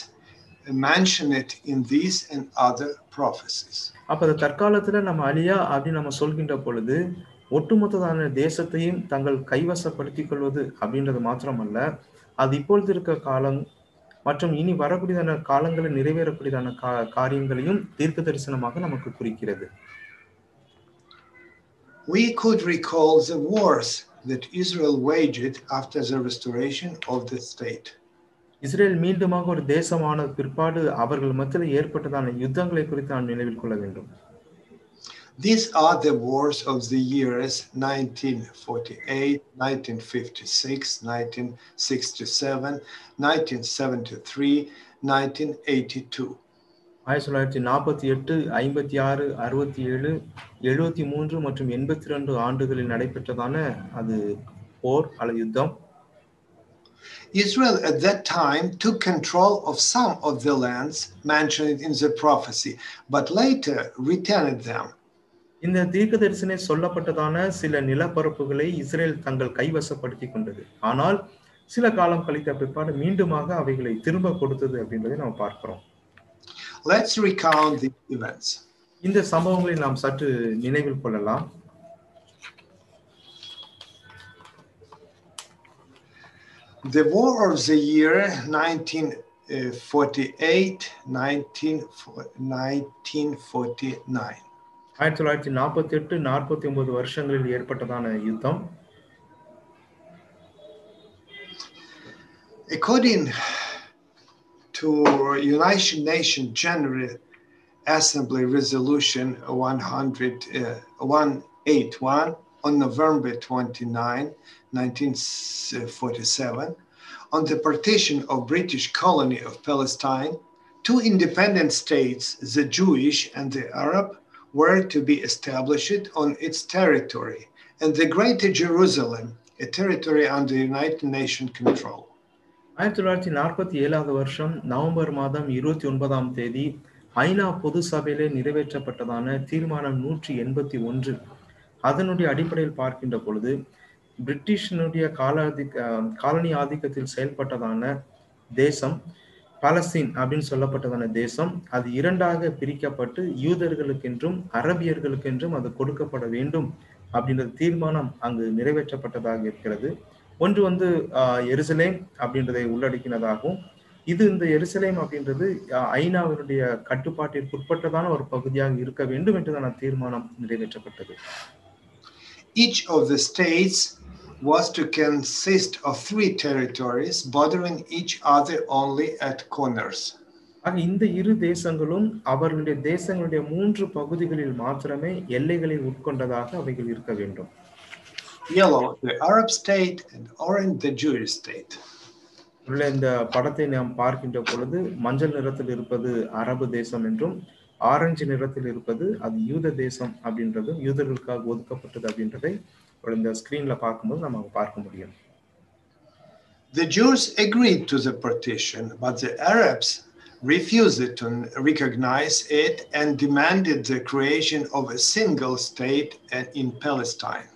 mentioned in these and other prophecies. அப்ப தற்காலத்துல நம்ம அலியா அப்படின்னு நம்ம சொல்கின்ற பொழுது ஒட்டுமொத்ததான தேசத்தையும் தங்கள் கைவசப்படுத்திக் கொள்வது அப்படின்றது மாத்திரமல்ல, அது இப்பொழுது இருக்க காலம் மற்றும் இனி வரக்கூடியதான காலங்களில் நிறைவேறக்கூடியதான காரியங்களையும் தீர்க்க தரிசனமாக நமக்கு குறிக்கிறது. We could recall the wars that Israel waged after the restoration of the state. Israel மீண்டுமாக ஒரு தேசமான பிற்பாடு அவர்கள் மத்தியில் ஏற்பட்டதான யுத்தங்களை குறித்து நாம் நினைவில் கொள்ள வேண்டும். These are the wars of the years 1948, 1956, 1967, 1973, 1982. 1948, 56, 67, 73 மற்றும் 82 ஆண்டுகளில் நடைபெற்றதான அது போர் அல்லது யுத்தம். Israel at that time took control of some of the lands mentioned in the prophecy, but later returned them. இந்த தீர்க்கதரிசனை சொல்லப்பட்டதான சில நிலப்பரப்புகளை இஸ்ரேல் தங்கள் கைவசப்படுத்தி கொண்டது. ஆனால் சில காலம் கழித்த பிற்பாடு மீண்டுமாக அவைகளை திரும்ப கொடுத்தது அப்படின்றதை நாம் பார்க்கிறோம். Let's recount the events. இந்த சம்பவங்களை நாம் சற்று நினைவில் கொள்ளலாம். The war of the year 1948-1949. 1948-49 வருஷங்களில் ஏற்பட்டதான யுத்தம். According to United Nations General Assembly Resolution 181 on November 29, 1947, on the partition of British colony of Palestine, two independent states, the Jewish and the Arab, were to be established on its territory, and the Greater Jerusalem, a territory under United Nations control. 1947 வருஷம் November மாதம் 29ஆம் தேதி ஐநா பொது சபையிலே நிறைவேற்றப்பட்டதான தீர்மானம் 181. அதனுடைய அடிப்படையில் பார்க்கின்ற பொழுது பிரிட்டிஷனுடைய காலனி ஆதிக்கத்தில் செயல்பட்டதான தேசம் பாலஸ்தீன் அப்படின்னு சொல்லப்பட்டதான தேசம் அது இரண்டாக பிரிக்கப்பட்டு யூதர்களுக்கென்றும் அரபியர்களுக்கென்றும் அது கொடுக்கப்பட வேண்டும் அப்படின்ற தீர்மானம் அங்கு நிறைவேற்றப்பட்டதாக இருக்கிறது. ஒன்று எருசலேம் அப்படின்றதை உள்ளடக்கினதாகவும் இந்த எருசலேம் அப்படின்றது ஐநாவினுடைய கட்டுப்பாட்டிற்கு உட்பட்டதான ஒரு பகுதியாக இருக்க வேண்டும் என்றுதான தீர்மானம் நிறைவேற்றப்பட்டது. Each of the states was to consist of 3 territories bordering each other only at corners. இந்த இரு தேசங்களும் அவர்களுடைய தேசங்களுடைய 3 பகுதிகளில் மாத்திரமே எல்லைகளை உட்கொண்டதாக அவைகள் இருக்க வேண்டும். Yellow, the Arab state, and orange, the Jewish state. இந்த படத்தை நாம் பார்க்கின்ற பொழுது மஞ்சள் நிறத்தில் இருப்பது அரபு தேசம் என்றும் ஆரஞ்சு நிறத்தில் இருப்பது அது யூத தேசம் அப்படின்றதும் யூதர்களுக்காக ஒதுக்கப்பட்டது அப்படின்றதை இந்த ஸ்கிரீன்ல பார்க்கும்போது நம்ம பார்க்க முடியும். The Jews agreed to the partition, but the Arabs refused to recognize it and demanded the creation of a single state in Palestine.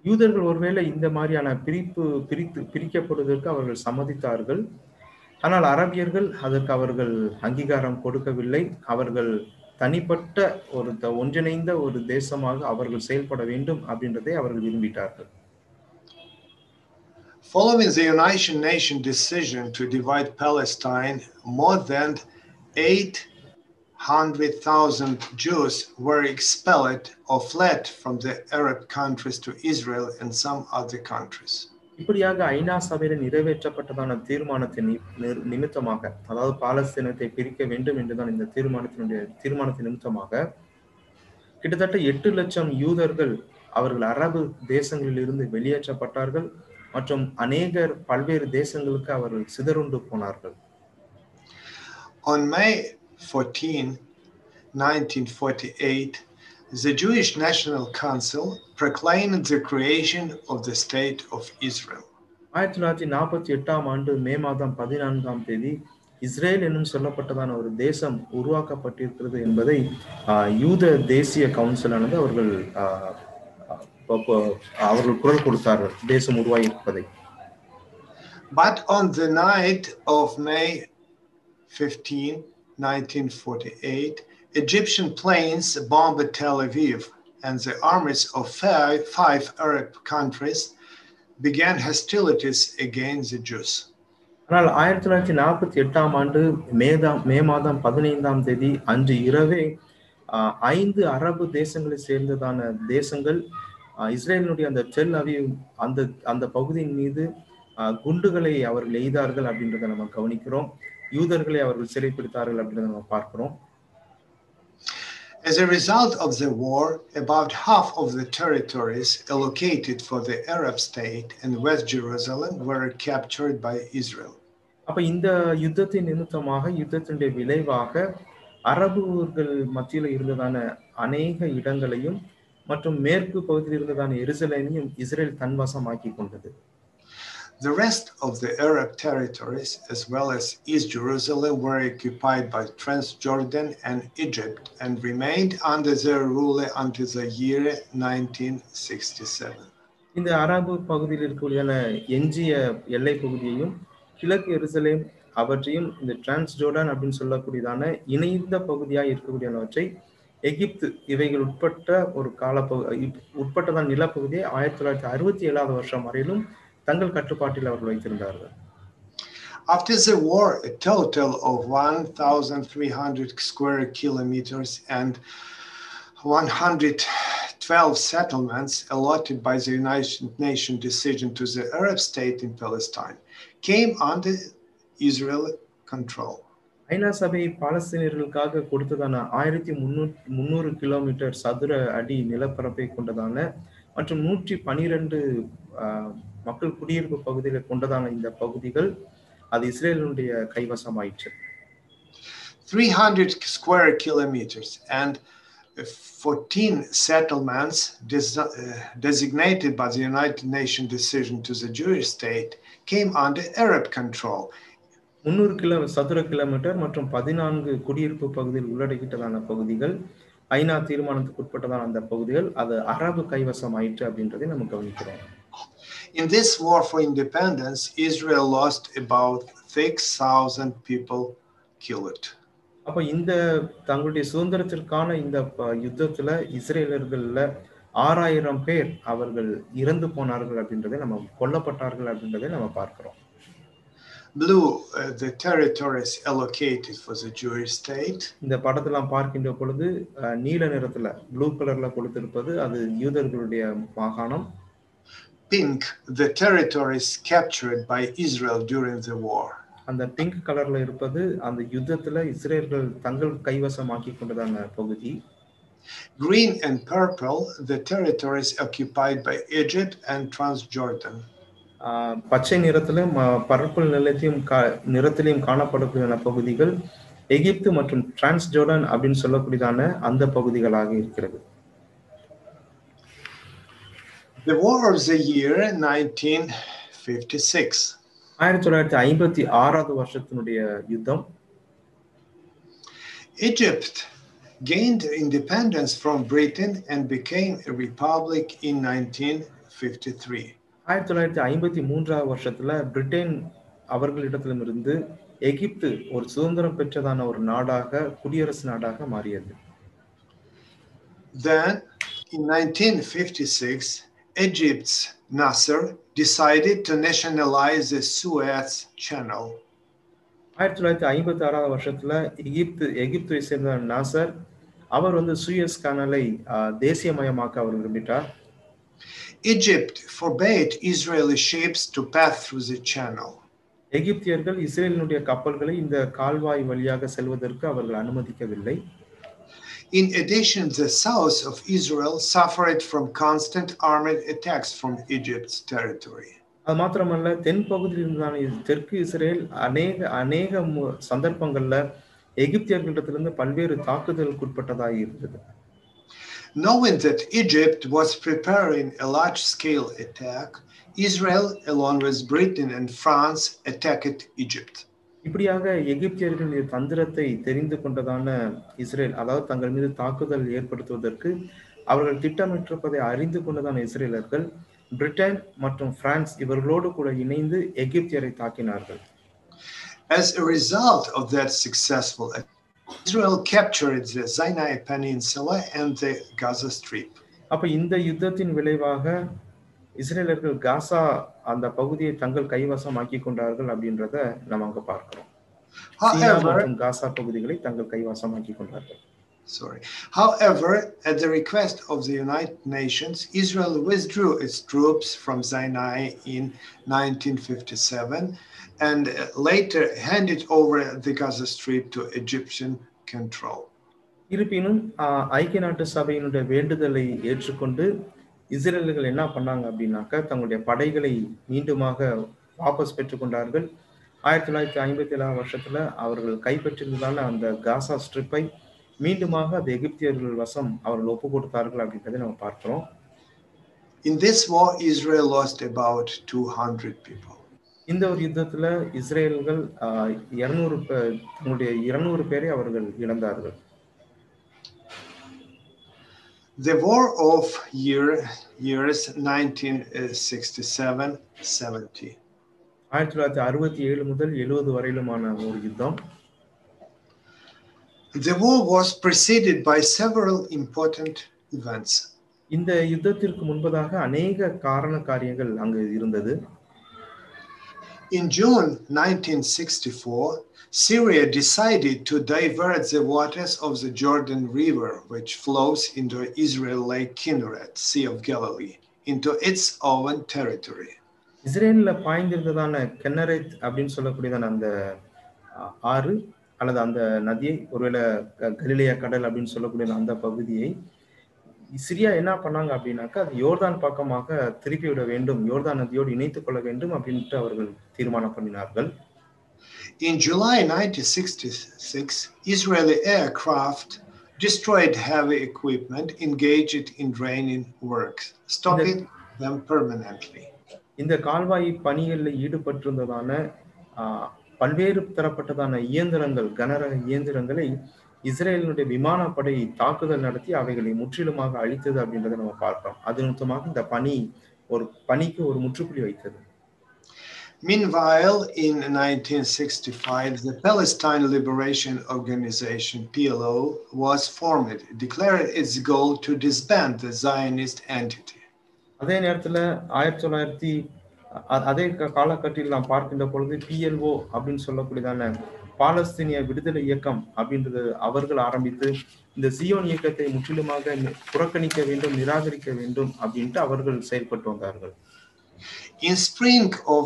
யூதர்கள் ஒருவேளை இந்த மாதிரியான பிரிக்கப்படுவதற்கு அவர்கள் சம்மதித்தார்கள். ஆனால் அரபியர்கள் அதற்கு அவர்கள் அங்கீகாரம் கொடுக்கவில்லை. அவர்கள் தனிப்பட்ட ஒரு ஒன்றிணைந்த ஒரு தேசமாக அவர்கள் செயல்பட வேண்டும் அப்படின்றதை அவர்கள் விரும்பிட்டார்கள். Following the United Nations decision to divide Palestine, more than 800,000 Jews were expelled or fled from the Arab countries to Israel and some other countries. இப்படியாக ஐநா சபையில் நிறைவேற்றப்பட்டதான தீர்மானத்தின் நிமித்தமாக, அதாவது பாலஸ்தீனத்தை பிரிக்க வேண்டும் என்றுதான் இந்த தீர்மானத்தின் நிமித்தமாக கிட்டத்தட்ட 8 லட்சம் யூதர்கள் அவர்கள் அரபு தேசங்களில் இருந்து வெளியேற்றப்பட்டார்கள் மற்றும் அநேகர் பல்வேறு தேசங்களுக்கு அவர்கள் சிதறுண்டு போனார்கள். On May 14, 1948, the Jewish National Council proclaimed the creation of the State of Israel. 1948ஆம் ஆண்டு மே மாதம் 14ஆம் தேதி இஸ்ரேல் என்னும் சொல்லப்பட்டதான ஒரு தேசம் உருவாக்கப்பட்டிருக்கிறது என்பதை யூத தேசிய கவுன்சிலானது அவர்கள் குரல் கொடுத்தார்கள் தேசம் உருவாகி இருப்பதை. But on the night of May 15, 1948, Egyptian planes bombed Tel Aviv, and the armies of five Arab countries began hostilities against the Jews. ஆனால் 1948ஆம் ஆண்டு மே மாதம் 15ஆம் தேதி அன்று இரவே 5 அரபு தேசங்களை சேர்ந்ததான தேசங்கள் இஸ்ரேலினுடைய அந்த டெல் அவீவ் அந்த பகுதியின் மீது குண்டுகளை அவர்கள் எய்தார்கள் அப்படின்றத நம்ம கவனிக்கிறோம். யூதர்களை அவர்கள் சிறைப்பிடித்தார்கள் அப்படின்றத நம்ம பார்க்கிறோம். As a result of the war, about half of the territories allocated for the Arab state and West Jerusalem were captured by Israel. அப்ப இந்த யுத்தத்தின் நிமித்தமாக யுத்தத்தினுடைய விளைவாக அரபுகள் மத்தியில் இருந்ததான அநேக இடங்களையும் மற்றும் மேற்கு பகுதியில் இருந்ததான எருசலேமையும் இஸ்ரேல் தன்வசமாக்கி கொண்டது. The rest of the Arab territories, as well as East Jerusalem, were occupied by Transjordan and Egypt and remained under their rule until the year 1967. இந்த அரபு பகுதியில் இருக்கக்கூடியான எஞ்சிய எல்லை பகுதியையும் கிழக்கு எருசலேம் அவற்றையும் இந்த டிரான்ஸ்ஜோர்டான் அப்படின்னு சொல்லக்கூடியதான இணைந்த பகுதியாக இருக்கக்கூடியவற்றை எகிப்து இவைகள் உட்பட்ட ஒரு உட்பட்டதான் நிலப்பகுதியை 1967 வருஷம் வரையிலும் தங்கள் கட்டுப்பாட்டில் அவர்கள் வைத்திருந்தார்கள். After the war, a total of 1,300 square kilometers and 112 settlements allotted by the United Nations decision to the Arab state in Palestine came under Israel control. ஐநா சபை பாலஸ்தீனியர்களுக்காக கொடுத்ததான 1300 கிலோமீட்டர் சதுர அடி நிலப்பரப்பை கொண்டதான மற்றும் 112 மக்கள் குடியிருப்பு பகுதிகளை கொண்டதான இந்த பகுதிகள் அது இஸ்ரேலுடைய கைவசமாயிற்று. 300 square kilometers and 14 settlements designated by the United Nations decision to the Jewish state came under Arab control. 300 சதுர கிலோமீட்டர் மற்றும் 14 குடியிருப்பு பகுதியில் உள்ளடக்கிட்டதான பகுதிகள் ஐநா தீர்மானத்துக்கு உட்பட்டதான அந்த பகுதிகள் அது அரபு கைவசம் ஆயிற்று அப்படின்றதை நம்ம கவனிக்கிறோம். In this war for independence, Israel lost about 6,000 people killed. அப்ப இந்த தங்களுடைய சுதந்திரத்திற்கான இந்த யுத்தத்துல இஸ்ரேலர்கள்ல 6,000 பேர் அவர்கள் இறந்து போனார்கள் அப்படின்றதை நம்ம கொல்லப்பட்டார்கள் அப்படின்றதை நம்ம பார்க்கிறோம். Blue, the territories allocated for the Jewish state. இந்த படத்துல பார்க்கின்ற பொழுது நீல நிறத்துல ப்ளூ கலர்ல கொடுத்திருப்பது அது யூதர்களுடைய மாகாணம். Pink, the territories captured by Israel during the war. அந்த பிங்க் கலர்ல இருப்பது அந்த யுத்தத்துல இஸ்ரேல்கள் தங்கள் கைவசமாக்கி கொண்டதான பகுதி. Green and purple, the territories occupied by Egypt and Transjordan. பச்சை நிறத்திலும் பர்பிள் நிறத்திலையும் காணப்படக்கூடிய பகுதிகள் எகிப்து மற்றும் டிரான்ஸ்ஜோர்டன் அப்படின்னு சொல்லக்கூடியதான அந்த பகுதிகளாக இருக்கிறது. The war of the year 1956. 1956 வருஷத்தினுடைய யுத்தம். Egypt gained independence from Britain and became a republic in 1953. 1953 வருஷத்துல பிரிட்டன் அவர்களிடத்திலிருந்து எகிப்து ஒரு சுதந்திரம் பெற்றதான ஒரு நாடாக குடியரசு நாடாக மாறியது. Then in 1956 Egypt's Nasser decided to nationalize the Suez Channel. 1956 வருஷத்துல எகிப்தை சேர்ந்த நாசர் அவர் Suez கானலை தேசியமயமாக்க our விரும்பிட்டார். Egypt forbade Israeli ships to pass through the channel. எகிப்தியர்கள் இஸ்ரேலினுடைய கப்பல்களை இந்த கால்வாய் வழியாக செல்வதற்கு அவர்கள் அனுமதிக்கவில்லை. In addition, the south of Israel suffered from constant armed attacks from Egypt's territory. அது மாத்திரமல்ல தென் பகுதியில் இருந்தான தெற்கு இஸ்ரேல் அநேக சந்தர்ப்பங்கள்ல எகிப்தியர்களிடத்திலிருந்து பல்வேறு தாக்குதலுக்கு உட்பட்டதாக இருந்தது. Knowing that Egypt was preparing a large-scale attack, Israel, along with Britain and France, attacked Egypt. இப்படியாக எகிப்தியர்களுடைய தந்திரத்தை தெரிந்து கொண்டதான இஸ்ரேல், அதாவது தங்கள் மீது தாக்குதல் ஏற்படுத்துவதற்கு அவர்கள் திட்டமிட்டிருப்பதை அறிந்து கொண்டதான இஸ்ரேலர்கள் பிரிட்டன் மற்றும் பிரான்ஸ் இவர்களோடு கூட இணைந்து எகிப்தியரை தாக்கினார்கள். As a result of that successful attack, Israel captured the Sinai Peninsula and the Gaza Strip. அப்ப இந்த யுத்தத்தின் விளைவாக இஸ்ரேலர்கள் காசா அந்த பகுதியை தங்கள் கைவசமாக்கி கொண்டார்கள் அப்படின்றத நம்ம அங்க பார்க்கிறோம். காசா பகுதிகளை தங்கள் கைவசமாக்கி கொண்டார்கள். However, at the request of the United Nations, Israel withdrew its troops from Sinai in 1957 and later handed over the Gaza Strip to Egyptian control. இருப்பினும் ஐக்கிய நாட்டு சபையினுடைய வேண்டுதலை ஏற்றுக்கொண்டு இஸ்ரேலர்கள் என்ன பண்ணாங்க அப்படின்னாக்க தங்களுடைய படைகளை மீண்டுமாக வாபஸ் பெற்றுக்கொண்டார்கள். 1957 வருஷத்துல அவர்கள் கைப்பற்றியிருந்ததான அந்த காசா ஸ்ட்ரிப்பை மீண்டுமாக அது எகிப்தியர்கள் வசம் அவர்கள் ஒப்பு கொடுத்தார்கள் அப்படின்றதை நம்ம பார்க்கிறோம். In this war, Israel lost about 200 people. இந்த ஒரு யுத்தத்துல இஸ்ரேல்கள் 200 தங்களுடைய 200 பேரை அவர்கள் இழந்தார்கள். The War of years 1967-70. 1967 முதல் 70 வரையிலுமான ஒரு யுத்தம். The war was preceded by several important events. இந்த யுத்தத்திற்கு முன்பதாக அநேக காரண காரியங்கள் அங்கு இருந்தது. In June 1964, Syria decided to divert the waters of the Jordan River, which flows into Israel Lake Kinneret, Sea of Galilee, into its own territory. இஸ்ரேல்ல பாய்ந்திருந்ததான கென்னரேத் அப்படின்னு சொல்லக்கூடியதான அந்த ஆறு அல்லது அந்த நதியை, ஒருவேளை கலிலேயா கடல் அப்படின்னு சொல்லக்கூடிய அந்த பகுதியை சிரியா என்ன பண்ணாங்க அப்படின்னாக்கா அது யோர்தான் பக்கமாக திருப்பி விட வேண்டும், யோர்தான் நதியோடு இணைத்துக் கொள்ள வேண்டும் அப்படின்ட்டு அவர்கள் தீர்மானம் பண்ணினார்கள். In July 1966, Israeli aircraft destroyed heavy equipment, engaged in draining works, stopping them permanently. இந்த கால்வாய் பணிகளில் ஈடுபட்டிருந்ததான பல்வேறு தரப்பட்டதான இயந்திரங்கள், கனரக இயந்திரங்களை இஸ்ரேலினுடைய விமானப்படை தாக்குதல் நடத்தி அவைகளை முற்றிலுமாக அழித்தது அப்படின்றத நம்ம பார்க்கிறோம். அது நிமித்தமாக இந்த பணிக்கு ஒரு முற்றுப்புள்ளி வைத்தது. Meanwhile, in 1965, the Palestine Liberation Organization, PLO, was formed, declared its goal to disband the Zionist entity. அதே நேரத்துல 1900 அதே காலகட்டத்தில் நாம் பார்க்கின்ற பொழுது PLO அப்படின்னு சொல்லக்கூடியதான பாலஸ்தீனிய விடுதலை இயக்கம் அப்படின்றது அவர்கள் ஆரம்பித்து இந்த சியோன் இயக்கத்தை முற்றிலுமாக புறக்கணிக்க வேண்டும், நிராகரிக்க வேண்டும் அப்படின்ட்டு அவர்கள் செயல்பட்டு வந்தார்கள். In spring of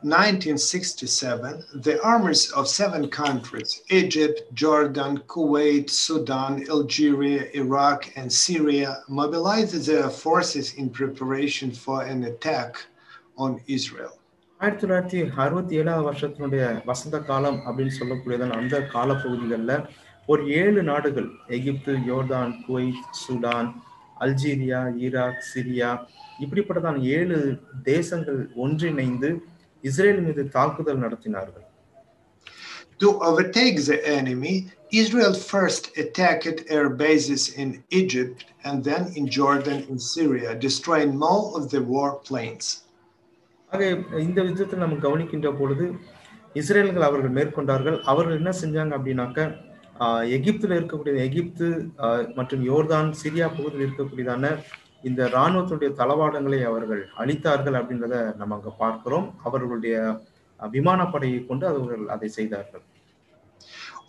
1967, the armies of 7 countries, Egypt, Jordan, Kuwait, Sudan, Algeria, Iraq, and Syria, mobilized their forces in preparation for an attack on Israel. 1967 வருஷத்தினுடைய வசந்த காலம் அப்படின்னு சொல்லக்கூடியதான அந்த காலப்பகுதிகளில் ஒரு 7 நாடுகள், எகிப்து, யோர்தான், Kuwait, Sudan, Algeria, Iraq, Syria, இப்படிப்பட்டதான 7 தேசங்கள் ஒன்றிணைந்து இஸ்ரேல் மீது தாக்குதல் நடத்தினார்கள். To overtake the enemy, Israel first attacked air bases in Egypt and then in Jordan and Syria, destroying more of the warplanes. ஆக இந்த யுத்தத்தில் நம்ம கவனிக்கின்ற பொழுது இஸ்ரேல்கள் அவர்கள் மேற்கொண்டார்கள். அவர்கள் என்ன செஞ்சாங்க அப்படின்னாக்க எகிப்துல இருக்கக்கூடிய எகிப்து மற்றும் யோர்தான், சிரியா பகுதியில் இருக்கக்கூடியதான இந்த இராணுவத்துடைய தளவாடங்களை அவர்கள் அழித்தார்கள் அப்படின்றத நம்ம அங்க பார்க்கிறோம். அவர்களுடைய விமானப்படையை கொண்டு அவர்கள் அதை செய்தார்கள்.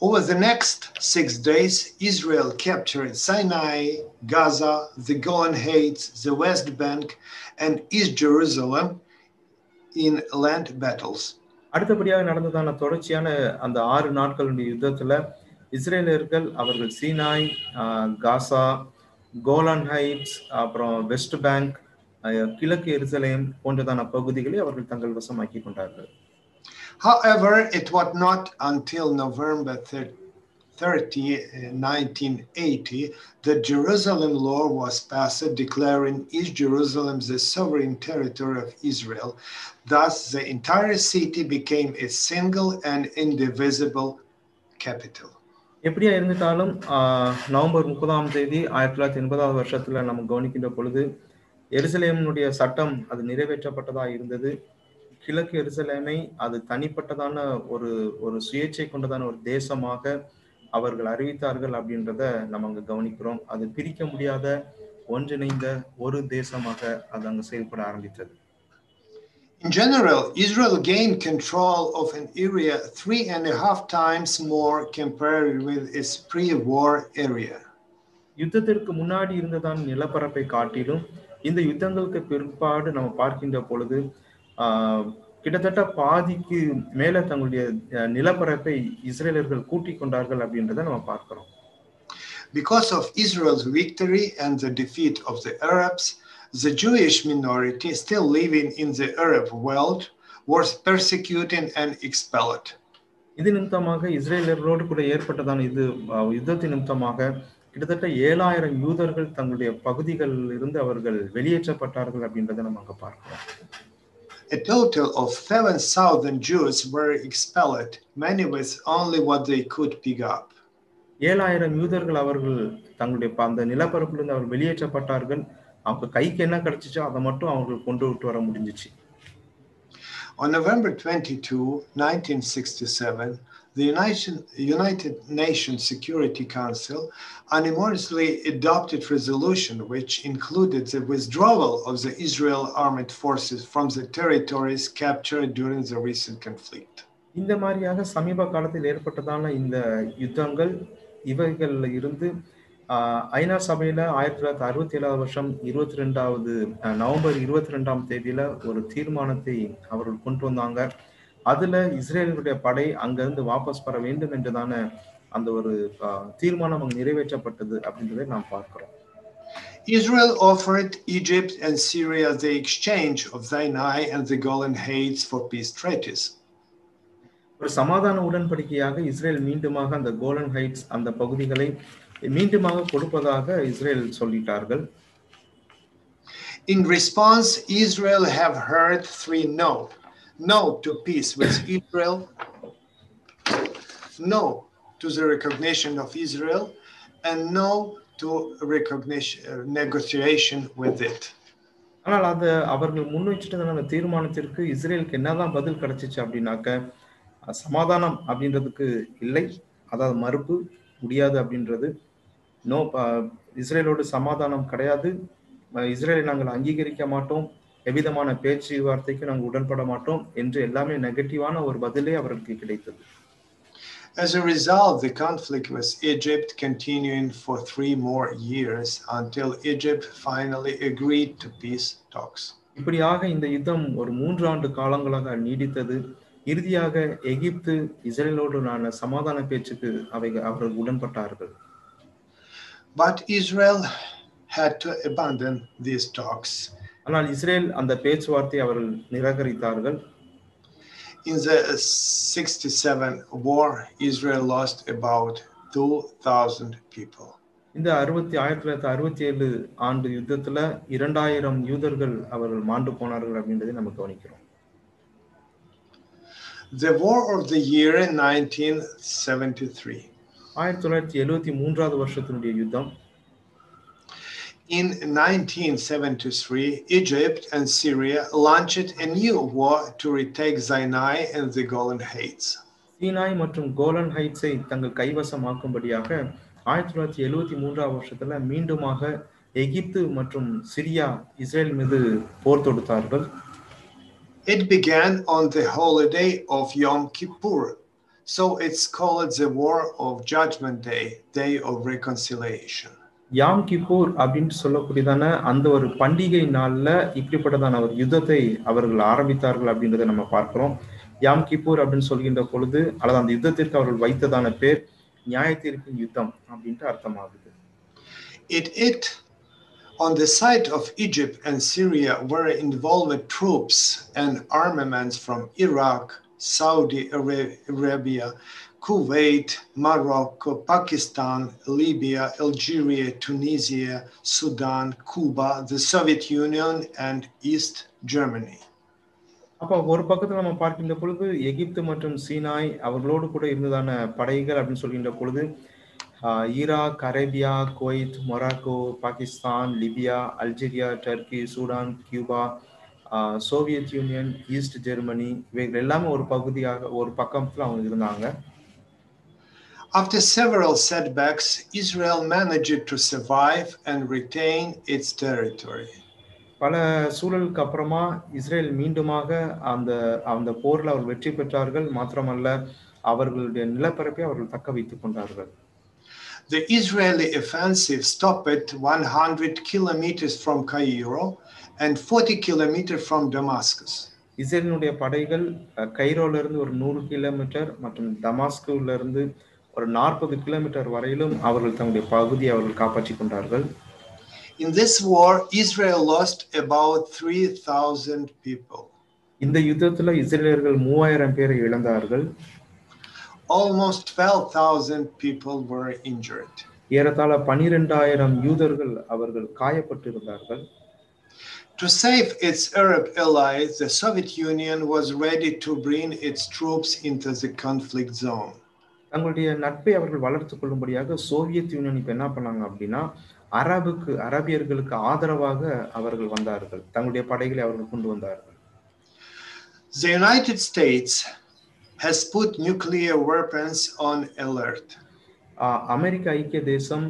Over the next 6 days, Israel captured Sinai, Gaza, the Golan Heights, the West Bank, and East Jerusalem in land battles. அடுத்தபடியாக நடந்ததான தொடர்ச்சியான அந்த 6 நாட்களுடைய யுத்தத்துல இஸ்ரேலர்கள் அவர்கள் சீனாய், காசா, கோலான் ஹைட்ஸ், அப்புறம் வெஸ்ட் பேங்க், கிழக்கு எருசலேம் போன்றதான பகுதிகளை அவர்கள் தங்கள் வசமாக்கி கொண்டார்கள். However, it was not until November 30, 1980 that Jerusalem law was passed, declaring East Jerusalem the sovereign territory of Israel. Thus, the entire city became a single and indivisible capital. எப்படியா இருந்துட்டாலும் November 30ஆம் தேதி 1980 வருஷத்துல நம்ம கவனிக்கின்ற பொழுது எருசலேமினுடைய சட்டம் அது நிறைவேற்றப்பட்டதா இருந்தது. கிழக்கு எருசலேமை அது தனிப்பட்டதான ஒரு சுயேட்சை கொண்டதான ஒரு தேசமாக அவர்கள் அறிவித்தார்கள் அப்படின்றத நம்ம அங்க கவனிக்கிறோம். அது பிரிக்க முடியாத ஒன்றிணைந்த ஒரு தேசமாக அது அங்க செயல்பட ஆரம்பித்தது. In general, Israel gained control of an area 3.5 times more compared with its pre-war area. யுத்தத்திற்கு முன்னாடி இருந்ததான நிலப்பரப்பை காட்டிலும் இந்த யுத்தங்களுக்கு பிற்பாடு நம்ம பார்க்கின்ற பொழுது கிட்டத்தட்ட பாதிக்கு மேல தங்களுடைய நிலப்பரப்பை இஸ்ரேலர்கள் கூட்டிக் கொண்டார்கள் அப்படின்றத நம்ம பார்க்கிறோம். Because of Israel's victory and the defeat of the Arabs, the Jewish minority still living in the Arab world was persecuted and expelled. இது நிமித்தமாக இஸ்ரேலர்களோடு கூட ஏற்பட்டதான யுத்தத்தின் நிமித்தமாக கிட்டத்தட்ட 7000 யூதர்கள் தங்களுடைய பகுதிகளில் இருந்து அவர்கள் வெளியேற்றப்பட்டார்கள் அப்படின்றத நம்ம அங்க பார்க்கிறோம். A total of 7,000 Jews were expelled, many with only what they could pick up. 7,000 யூதர்கள் அவர்கள் தங்களுடைய அந்த நிலப்பரப்பிலிருந்து அவர் வெளியேற்றப்பட்டார்கள். அவங்க கைக்கு என்ன கிடைச்சிச்சோ அதை மட்டும் அவர்கள் கொண்டு விட்டு வர முடிஞ்சிச்சு. On November 22, 1967, the United Nations Security Council unanimously adopted resolution which included the withdrawal of the Israel armed forces from the territories captured during the recent conflict. இந்த மாதிரியாக சமீப காலத்தில் ஏற்பட்டதான இந்த யுத்தங்கள் இவைகள்ல இருந்து ஐநா சபையில 1967 வருஷம் 22வது நவம்பர் 22ஆம் தேதியில ஒரு தீர்மானத்தை அவர்கள் கொண்டு வந்தாங்க. அதுல இஸ்ரேலுடைய படை அங்கிருந்து வாபஸ் பெற வேண்டும் என்றதான அந்த ஒரு தீர்மானம் அங்கு நிறைவேற்றப்பட்டது அப்படின்றதை நாம் பார்க்கிறோம். Israel offered Egypt and Syria the exchange of Sinai and the Golan Heights for peace treaties. ஒரு சமாதான உடன்படிக்கையாக இஸ்ரேல் மீண்டுமாக அந்த கோலன் ஹைட்ஸ் அந்த பகுதிகளை மீண்டுமாக கொடுப்பதாக Israel சொல்லிட்டார்கள். In response, Israel have heard 3 no. No to peace with Israel, no to the recognition of Israel, and no to negotiation with it. ஆனால் அது அவர்கள் முன்வைச்சிட்டு அந்த தீர்மானத்திற்கு இஸ்ரேலுக்கு என்னதான் பதில் கிடைச்சிச்சு அப்படின்னாக்க, சமாதானம் அப்படின்றதுக்கு இல்லை, அதாவது மறுப்பு முடியாது அப்படின்றது. நோ, இஸ்ரேலோடு சமாதானம் கிடையாது, இஸ்ரேலை நாங்கள் அங்கீகரிக்க மாட்டோம், எவ்விதமான பேச்சுவார்த்தைக்கு நாங்கள் உடன்பட மாட்டோம் என்று எல்லாமே நெகட்டிவான ஒரு பதிலே அவர்களுக்கு கிடைத்தது. As a result, the conflict with Egypt continuing for 3 more years until Egypt finally agreed to peace talks. இப்படியாக இந்த யுத்தம் ஒரு 3 ஆண்டு காலங்களாக நீடித்தது. இறுதியாக எகிப்து இஸ்ரேலோடு சமாதான பேச்சுக்கு அவர்கள் உடன்பட்டார்கள். But Israel had to abandon these talks. ஆனால் இஸ்ரேல் அந்த பேச்சுவார்த்தை அவர்கள் நிராகரித்தார்கள். In the 67 war, Israel lost about 2,000 people. இந்த 1967 ஆண்டு யுத்தத்துல 2000 யூதர்கள் அவர்கள் மாண்டு போனார்கள் அப்படின்றதை நம்ம கவனிக்கிறோம். The war of the year 1973. 1973வது வருஷத்தினுடைய யுத்தம். In 1973, Egypt and Syria launched a new war to retake Sinai and the Golan Heights. Sinai மற்றும் கோலன் ஹைட்ஸை தங்கள் கைவசமாக்கும்படியாக 1973ஆம் வருஷத்துல மீண்டுமாக எகிப்து மற்றும் சிரியா இஸ்ரேல் மீது போர் தொடுத்தார்கள். It began on the holiday of Yom Kippur, so it's called the War of Judgment Day, Day of Reconciliation. யாம் Kippur அப்படின்னு சொல்லக்கூடியதான அந்த ஒரு பண்டிகை நாள்ல இப்படிப்பட்டதான ஒரு யுத்தத்தை அவர்கள் ஆரம்பித்தார்கள் அப்படின்றத நம்ம பார்க்கிறோம். யாம் கிப்பூர் அப்படின்னு சொல்கின்ற பொழுது அல்லது அந்த யுத்தத்திற்கு அவர்கள் வைத்ததான பேர் நியாயத்தீர்ப்பின் யுத்தம் அப்படின்ட்டு அர்த்தமாகுது. It on the side of Egypt and Syria were involved troops and armaments from Iraq, Saudi Arabia, Kuwait, Morocco, Pakistan, Libya, Algeria, Tunisia, Sudan, Cuba, the Soviet Union, and East Germany. அப்போ ஒரு பக்கத்துல நம்ம பார்க்கின்ற பொழுது எகிப்து மற்றும் சீனாய் அவர்களோடு கூட இருந்ததான படைகள் அப்படின்னு சொல்கின்ற பொழுது Iraq, Arabia, Kuwait, Morocco, Pakistan, Libya, Algeria, Turkey, Sudan, Cuba, Soviet Union, East Germany, இவைகள் எல்லாமே ஒரு பகுதியாக ஒரு பக்கத்துல அவங்க இருந்தாங்க. After several setbacks, Israel managed to survive and retain its territory. பல சூழலுக்கு அப்புறமா இஸ்ரேல் மீண்டுமாக அந்த போர்ல அவர் வெற்றி பெற்றார்கள். மாத்திரமல்ல அவர்களுடைய நிலப்பரப்பை அவர்கள் தக்க வைத்துக் கொண்டார்கள். The Israeli offensive stopped 100 kilometers from Cairo and 40 kilometers from Damascus. இஸ்ரேலினுடைய படைகள் கைரோல இருந்து ஒரு 100 கிலோமீட்டர் மற்றும் தமாஸ்குல இருந்து ஒரு 40 கிலோமீட்டர் வரையிலும் அவர்கள் தங்களுடைய பகுதியை அவர்கள் காப்பாற்றிக் கொண்டார்கள். In this war, Israel lost about 3,000 people. இந்த யுத்தத்துல இஸ்ரேலர்கள் 3000 பேரை இழந்தார்கள். Almost 12,000 people were injured. ஏறத்தாழ 12,000 யூதர்கள் அவர்கள் காயப்பட்டிருந்தார்கள். To save its Arab allies, the Soviet Union was ready to bring its troops into the conflict zone. தங்களுடைய நட்பை அவர்கள் வளர்த்துக் கொள்ளும்படியாக சோவியத் யூனியன் இப்ப என்ன பண்ணாங்க அப்படின்னா அரபியர்களுக்கு ஆதரவாக அவர்கள் வந்தார்கள், தங்களுடைய படைகளை அவர்கள் கொண்டு வந்தார்கள். The United States has put nuclear weapons on alert. அமெரிக்க ஐக்கிய தேசம்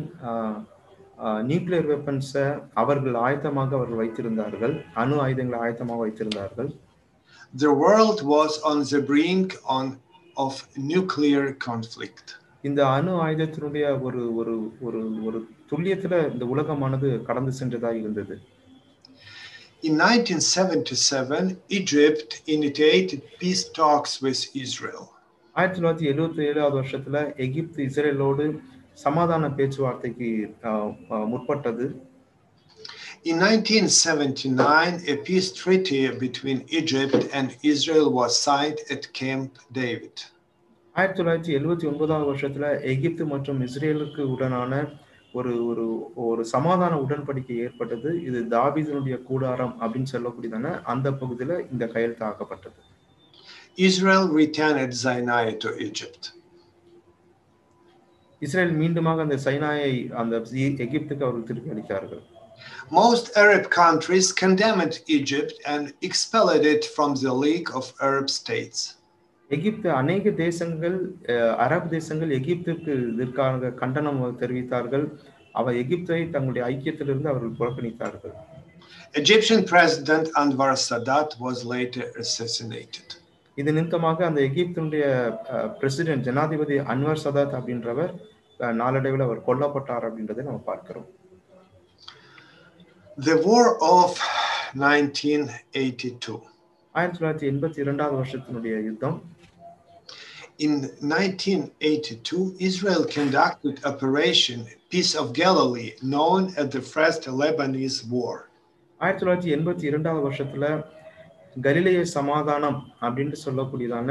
நியூக்ளியர் வெப்பன்ஸை அவர்கள் வைத்திருந்தார்கள், அணு ஆயுதங்களை ஆயத்தமாக வைத்திருந்தார்கள். The world was on the brink of nuclear conflict. இந்த அணு ஆயுதத்தினுடைய ஒரு ஒரு ஒரு ஒரு துல்லியத்துல இந்த உலகமானது கடந்து சென்றதாக இருந்தது. In 1977, Egypt initiated peace talks with Israel. 1977 வருஷத்துல எகிப்து இஸ்ரேலோடு சமாதான பேச்சுவார்த்தைக்கு முற்பட்டது. In 1979, a peace treaty between Egypt and Israel was signed at Camp David. 1979 வருஷத்துல எகிப்து மற்றும் இஸ்ரேலுக்கு உடனான ஒரு ஒரு ஒரு சமாதான உடன்படிக்கை ஏற்பட்டது. இது தாவீதினுடைய கூடாரம் அப்படின்னு சொல்லக்கூடியதான அந்த பகுதியில இந்த கையெழுத்தாக்கப்பட்டது. Israel returned Sinai to Egypt. Israel மீண்டுமாக அந்த சைனாயை அந்த எகிப்துக்கு அவர்கள் திருப்பி அளித்தார்கள். Most Arab countries condemned Egypt and expelled it from the League of Arab States. எகிப்து அநேக தேசங்கள் அரபு தேசங்கள் எகிப்துக்கு இதற்காக கண்டனம் தெரிவித்தார்கள். அவர் எகிப்தை தங்களுடைய ஐக்கியத்திலிருந்து அவர்கள் புறக்கணித்தார்கள். Egyptian President Anwar Sadat was later assassinated. இது நிமித்தமாக அந்த எகிப்தினுடைய பிரசிடென்ட் ஜனாதிபதி அன்வர் சதாத் அப்படின்றவர் நாளடைவில் அவர் கொல்லப்பட்டார் அப்படின்றதை நம்ம பார்க்கிறோம். The War of 1982. 1982 வருஷத்தினுடைய யுத்தம். In 1982, Israel conducted Operation Peace of Galilee, known as the First Lebanese War. 1982 வருஷத்துல கலிலேய சமாதானம் அப்படின்னு சொல்லக்கூடியதான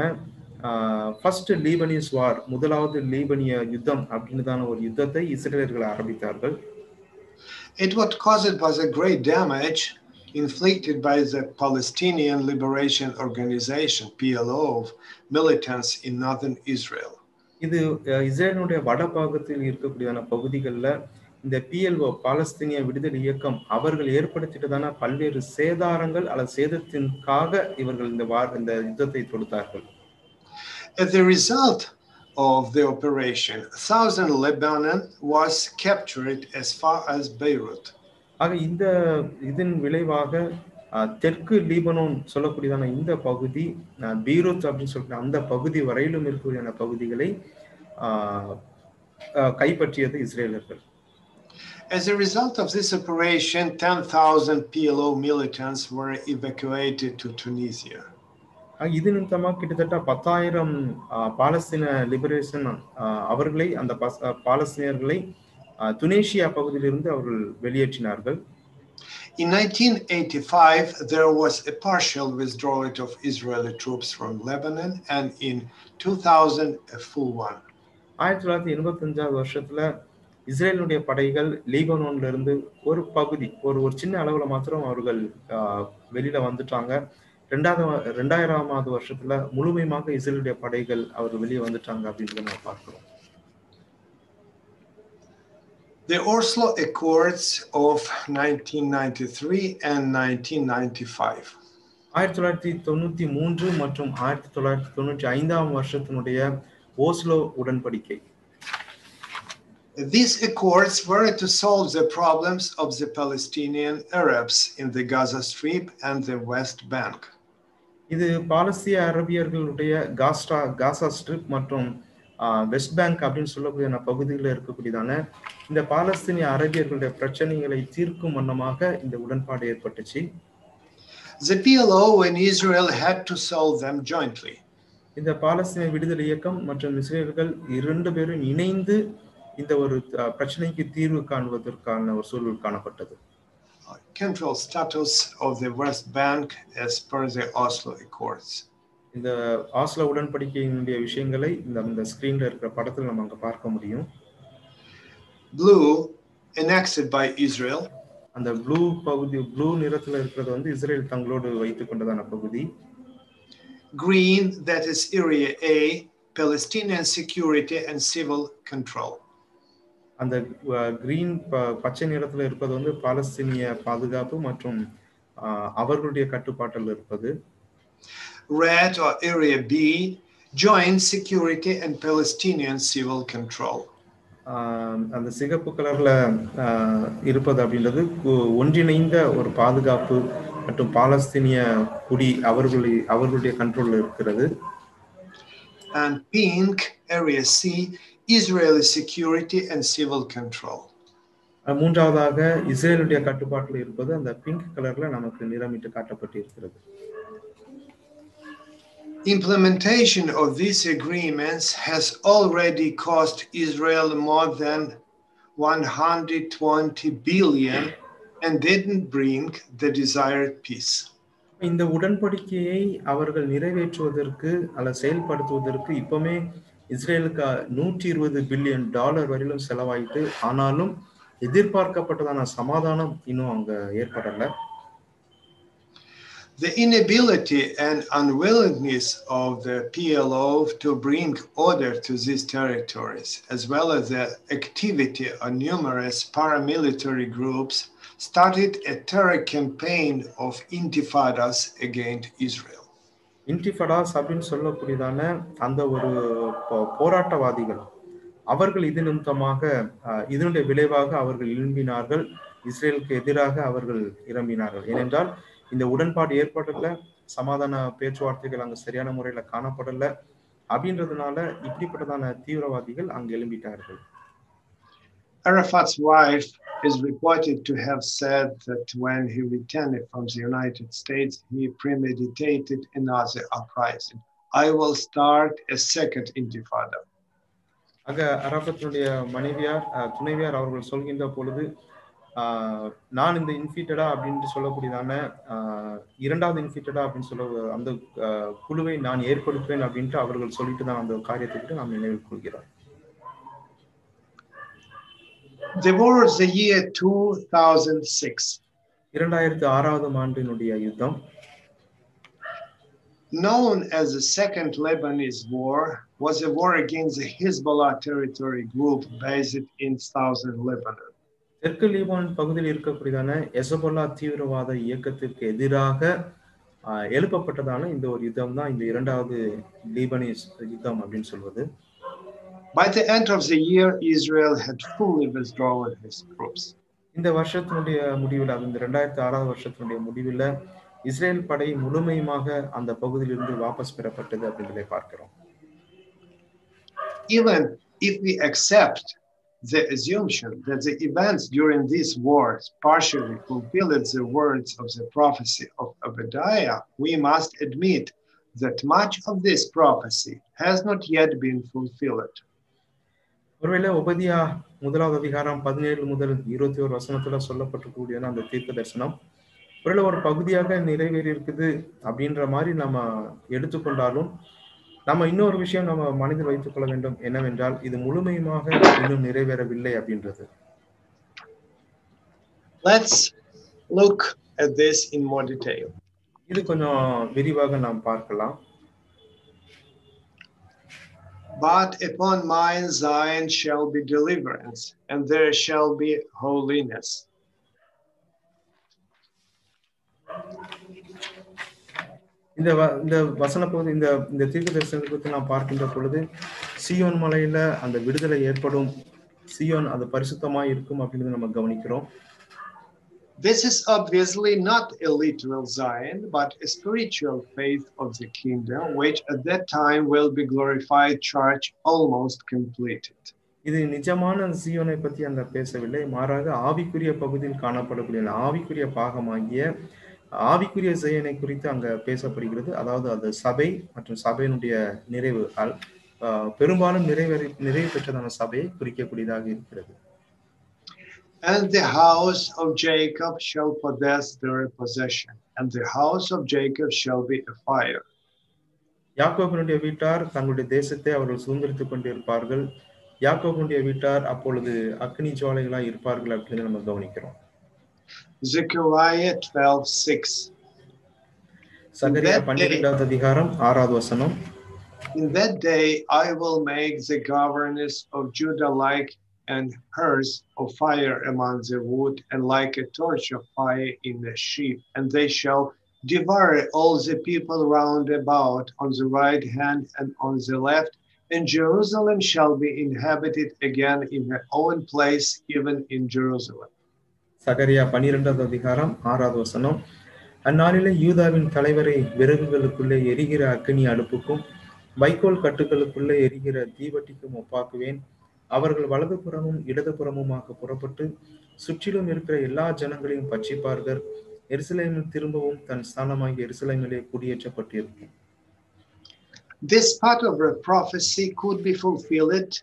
ஃபர்ஸ்ட் லீபனீஸ் வார், முதலாவது லீபனிய யுத்தம் அப்படின்றதான ஒரு யுத்தத்தை இஸ்ரேலர்கள் ஆரம்பித்தார்கள். It was caused by the great damage inflicted by the Palestinian Liberation Organization (PLO) militants in northern Israel. இது இஸ்ரேலுடைய வடபாகத்தில் இருக்கக்கூடியதான பகுதிகளில் இந்த PLO பாலஸ்தீனிய விடுதலை இயக்கம் அவர்கள் ஏற்படுத்திட்டதான பல்வேறு சேதாரங்கள் அல்லது சேதத்திற்காக இவர்கள் இந்த யுத்தத்தை தொடுத்தார்கள். As a result of the operation, southern Lebanon was captured as far as Beirut. ஆக இதன் விளைவாக தெற்கு லீபனோன் சொல்லக்கூடியதான இந்த பகுதி பீரூத் அப்படின்னு சொல்லிட்டு அந்த பகுதி வரையிலும் இருக்கக்கூடிய பகுதிகளை கைப்பற்றியது இஸ்ரேலர்கள். As a result of this operation, 10,000 PLO militants were evacuated to Tunisia. இது நிமித்தமாக கிட்டத்தட்ட 10,000 பாலஸ்தீன லிபரேஷன் அவர்களை அந்த பாலஸ்தீனியர்களை துனேஷியா பகுதியிலிருந்து அவர்கள் வெளியேற்றினார்கள். In 1985, there was a partial withdrawal of Israeli troops from Lebanon, and in 2000, a full one. 1985 வருஷத்துல இஸ்ரேலுடைய படைகள் லீபனோன்ல இருந்து ஒரு பகுதி ஒரு சின்ன அளவுல மாத்திரம் அவர்கள் வெளியில வந்துட்டாங்க. 2000வது வருஷத்துல முழுமையாக இஸ்ரேலுடைய படைகள் அவர்கள் வெளியே வந்துட்டாங்க அப்படின்றத நம்ம பார்க்கிறோம். The Oslo Accords of 1993 and 1995. 1993 மற்றும் 1995 வருஷத்தினுடைய ஓஸ்லோ உடன்படிக்கை. These accords were to solve the problems of the Palestinian Arabs in the Gaza Strip and the West Bank. இது பாலஸ்தீன அரபியர்களுடைய காசா ஸ்ட்ரிப் மற்றும் வெஸ்ட் பேங்க் அப்படின்னு சொல்லக்கூடிய பகுதிகளில் இருக்கக்கூடியதான இந்த பாலஸ்தீனிய அரபியர்களுடைய பிரச்சனைகளை தீர்க்கும் வண்ணமாக இந்த உடன்பாடு ஏற்பட்டுச்சு. The PLO and Israel had to solve them jointly. இந்த பாலஸ்தீன விடுதலை இயக்கம் மற்றும் இஸ்ரேல்கள் இரண்டு பேரும் இணைந்து இந்த ஒரு பிரச்சனைக்கு தீர்வு காண்பதற்கான ஒரு சூழல் காணப்பட்டது. Control status of the West Bank as per the Oslo Accords. இந்த ஆஸ்லோ உடன்படிக்கையினுடைய விஷயங்களை இந்த ஸ்கிரீன்ல இருக்கிற படத்தில் நம்ம அங்க பார்க்க முடியும். Blue annexed by Israel. அந்த ப்ளூ பகுதி, ப்ளூ நிறத்துல இருக்கிறது வந்து இஸ்ரேல் தங்களோடு வைத்துக் கொண்டதான பகுதி. Green, that is Area A, Palestinian security and civil control. அந்த கிரீன் பச்சை நிறத்துல இருப்பது வந்து பாலஸ்தீனிய பாதுகாப்பு மற்றும் அவர்களுடைய கட்டுப்பாட்டில் இருப்பது. Red or Area B, joint security and Palestinian civil control. அந்த சிகப்பு கலர்ல இருப்பது அப்படின்றது ஒன்றிணைந்த ஒரு பாதுகாப்பு மற்றும் பாலஸ்தீனிய குடி அவர்களுடைய கண்ட்ரோல்ல இருக்கிறது. And pink, Area C, Israeli security and civil control. மூன்றாவதாக இஸ்ரேலுடைய கட்டுப்பாட்டில் இருப்பது அந்த பிங்க் கலர்ல நமக்கு நிறமிட்டு காட்டப்பட்டு இருக்கிறது. Implementation of these agreements has already cost Israel more than 120 billion and didn't bring the desired peace. இந்த உடன்படிக்கையை அவர்கள் நிறைவேற்றுவதற்கு அல்லது செயல்படுத்துவதற்கு இப்பவுமே இஸ்ரேலுக்கு $120 பில்லியன் வரையிலும் செலவாயிட்டு, ஆனாலும் எதிர்பார்க்கப்பட்டதான சமாதானம் இன்னும் அங்க ஏற்படல. The inability and unwillingness of the PLO to bring order to these territories, as well as the activity of numerous paramilitary groups, started a terror campaign of intifadas against Israel. இன்டிஃபடாஸ் அப்படின்னு சொல்லக்கூடியதான அந்த ஒரு போராட்டவாதிகள், அவர்கள் இது நிமித்தமாக இதனுடைய விளைவாக அவர்கள் எழும்பினார்கள், இஸ்ரேலுக்கு எதிராக அவர்கள் இறம்பினார்கள். ஏனென்றால் இந்த உடன்பாடு ஏற்படல, சமாதான பேச்சுவார்த்தைகள் அங்க சரியான முறையில காணப்படல அப்படின்றதுனால இப்படிப்பட்டதான தீவிரவாதிகள் அங்க எழும்பிட்டார்கள். Arafat's wife is reported to have said that when he returned from the United States, he premeditated another uprising. I will start a second intifada. ஆக அரஃபத்தினுடைய துணைவியார் அவர்கள் சொல்கின்ற பொழுது, நான் இந்த இன்ஃபீட்டடா அப்படின்னு சொல்லக்கூடியதான இரண்டாவது இன்ஃபீட்டடா அப்படின்னு சொல்ல அந்த குழுவை நான் ஏற்படுத்துவேன் அப்படின்ட்டு அவர்கள் சொல்லிட்டு தான் அந்த காரியத்துக்கு நாம் நினைவில் கொள்கிறோம். There was the year 2006. 2006 ஆண்டினுடைய யுத்தம், known as the Second Lebanese War, was a war against the Hezbollah territory group based in southern Lebanon. தெற்கு லீபான் பகுதியில் இருக்கக்கூடியதான ஹெஸ்போலா தீவிரவாத இயக்கத்திற்கு எதிராக எழுப்பப்பட்டதான இந்த ஒரு யுத்தம் தான் இந்த இரண்டாவது லீபனீஸ் யுத்தம் அப்படின்னு சொல்வது. By the end of the year, Israel had fully withdrawn its troops. இந்த வருஷத்தினுடைய முடிவில், அது இந்த 2006 வருஷத்தினுடைய முடிவில் இஸ்ரேல் படை முழுமையாக அந்த பகுதியிலிருந்து வாபஸ் பெறப்பட்டது அப்படின்றதை பார்க்கிறோம். Even if we accept the assumption that the events during these wars partially fulfilled the words of the prophecy of Obadiah, we must admit that much of this prophecy has not yet been fulfilled. ஒருவேளை ஒபதியா 1வது அதிகாரம் 17 முதல் 21 வசனத்துல சொல்லப்பட்டிருக்கூடிய அந்த தீர்க்க தரிசனம் ஒருவேளை ஒரு பகுதியாக நிறைவேறி இருக்குது அப்படின்ற மாதிரி நம்ம எடுத்துக்கொண்டாலும், நம்ம இன்னொரு விஷயம் நம்ம மனதில் வைத்துக் கொள்ள வேண்டும் என்னவென்றால், இது முழுமையாக இன்னும் நிறைவேறவில்லை அப்படின்றது. Let's look at this in more detail. இது கொஞ்சம் விரிவாக நாம் பார்க்கலாம். But upon Mount Zion shall be deliverance, and there shall be holiness. இந்த வசன பகுதி, இந்த தீர்க்க தரிசனத்தை பற்றி நாம் பார்க்கின்ற பொழுது, சியோன் மலையில அந்த விடுதலை ஏற்படும், சியோன் அது பரிசுத்தமாய் இருக்கும் அப்படின்னு நம்ம கவனிக்கிறோம். This is obviously not a literal Zion, but a spiritual faith of the kingdom, which at that time will be glorified church almost completed. இது நிஜமான சியோனை பற்றி அங்க பேசவில்லை, மாறாக ஆவிக்குரிய பகுதியில் காணப்படக்கூடிய ஆவிக்குரிய பாகமாகிய ஆவிக்குரிய சியோனை குறித்து அங்க பேசப்படுகிறது. அதாவது அது சபை மற்றும் சபையினுடைய நிறைவு, பெரும்பாலும் நிறைவு பெற்றதான சபையை குறிக்கக்கூடியதாக இருக்கிறது. And the house of Jacob shall possess their possession, and the house of Jacob shall be a fire. யாக்கோபினுடைய வீட்டார் தங்களுடைய தேசத்தை அவர்கள் சுதந்திரித்துக் கொண்டிருப்பார்கள், யாக்கோபினுடைய வீட்டார் அப்பொழுது அக்னி ஜுவாலைகளாய் இருப்பார்கள் அப்படின்னு நம்ம கவனிக்கிறோம். Zechariah 12:6. சகரியா 12வது அதிகாரம் 6வது வசனம். In that day I will make the governors of Judah like an hearth of fire among the wood, and like a torch of fire in the sheep, and they shall devour all the people round about on the right hand and on the left, and Jerusalem shall be inhabited again in her own place, even in Jerusalem. சகரியா 12வது அதிகாரம் 6வது வசனம். அந்நாளிலே யூதாவின் தலைவரை விறகுகளுக்குள்ளே எரிகிற அக்கினி அடுப்புக்கும் வைக்கோல் கட்டுகளுக்குள்ளே எரிகிற தீவட்டிக்கும் ஒப்பாக்குவேன். அவர்கள் வலதுபுறமும் இடதுபுறமுமாக புறப்பட்டு சுற்றிலும் இருக்கிற எல்லா ஜனங்களையும் பட்சிப்பார்கள். எருசலேமில் திரும்பவும் தன் ஸ்தானமாகிய எருசலேமிலே குடியேற்றப்பட்டிருக்கும். This part of the prophecy could be fulfilled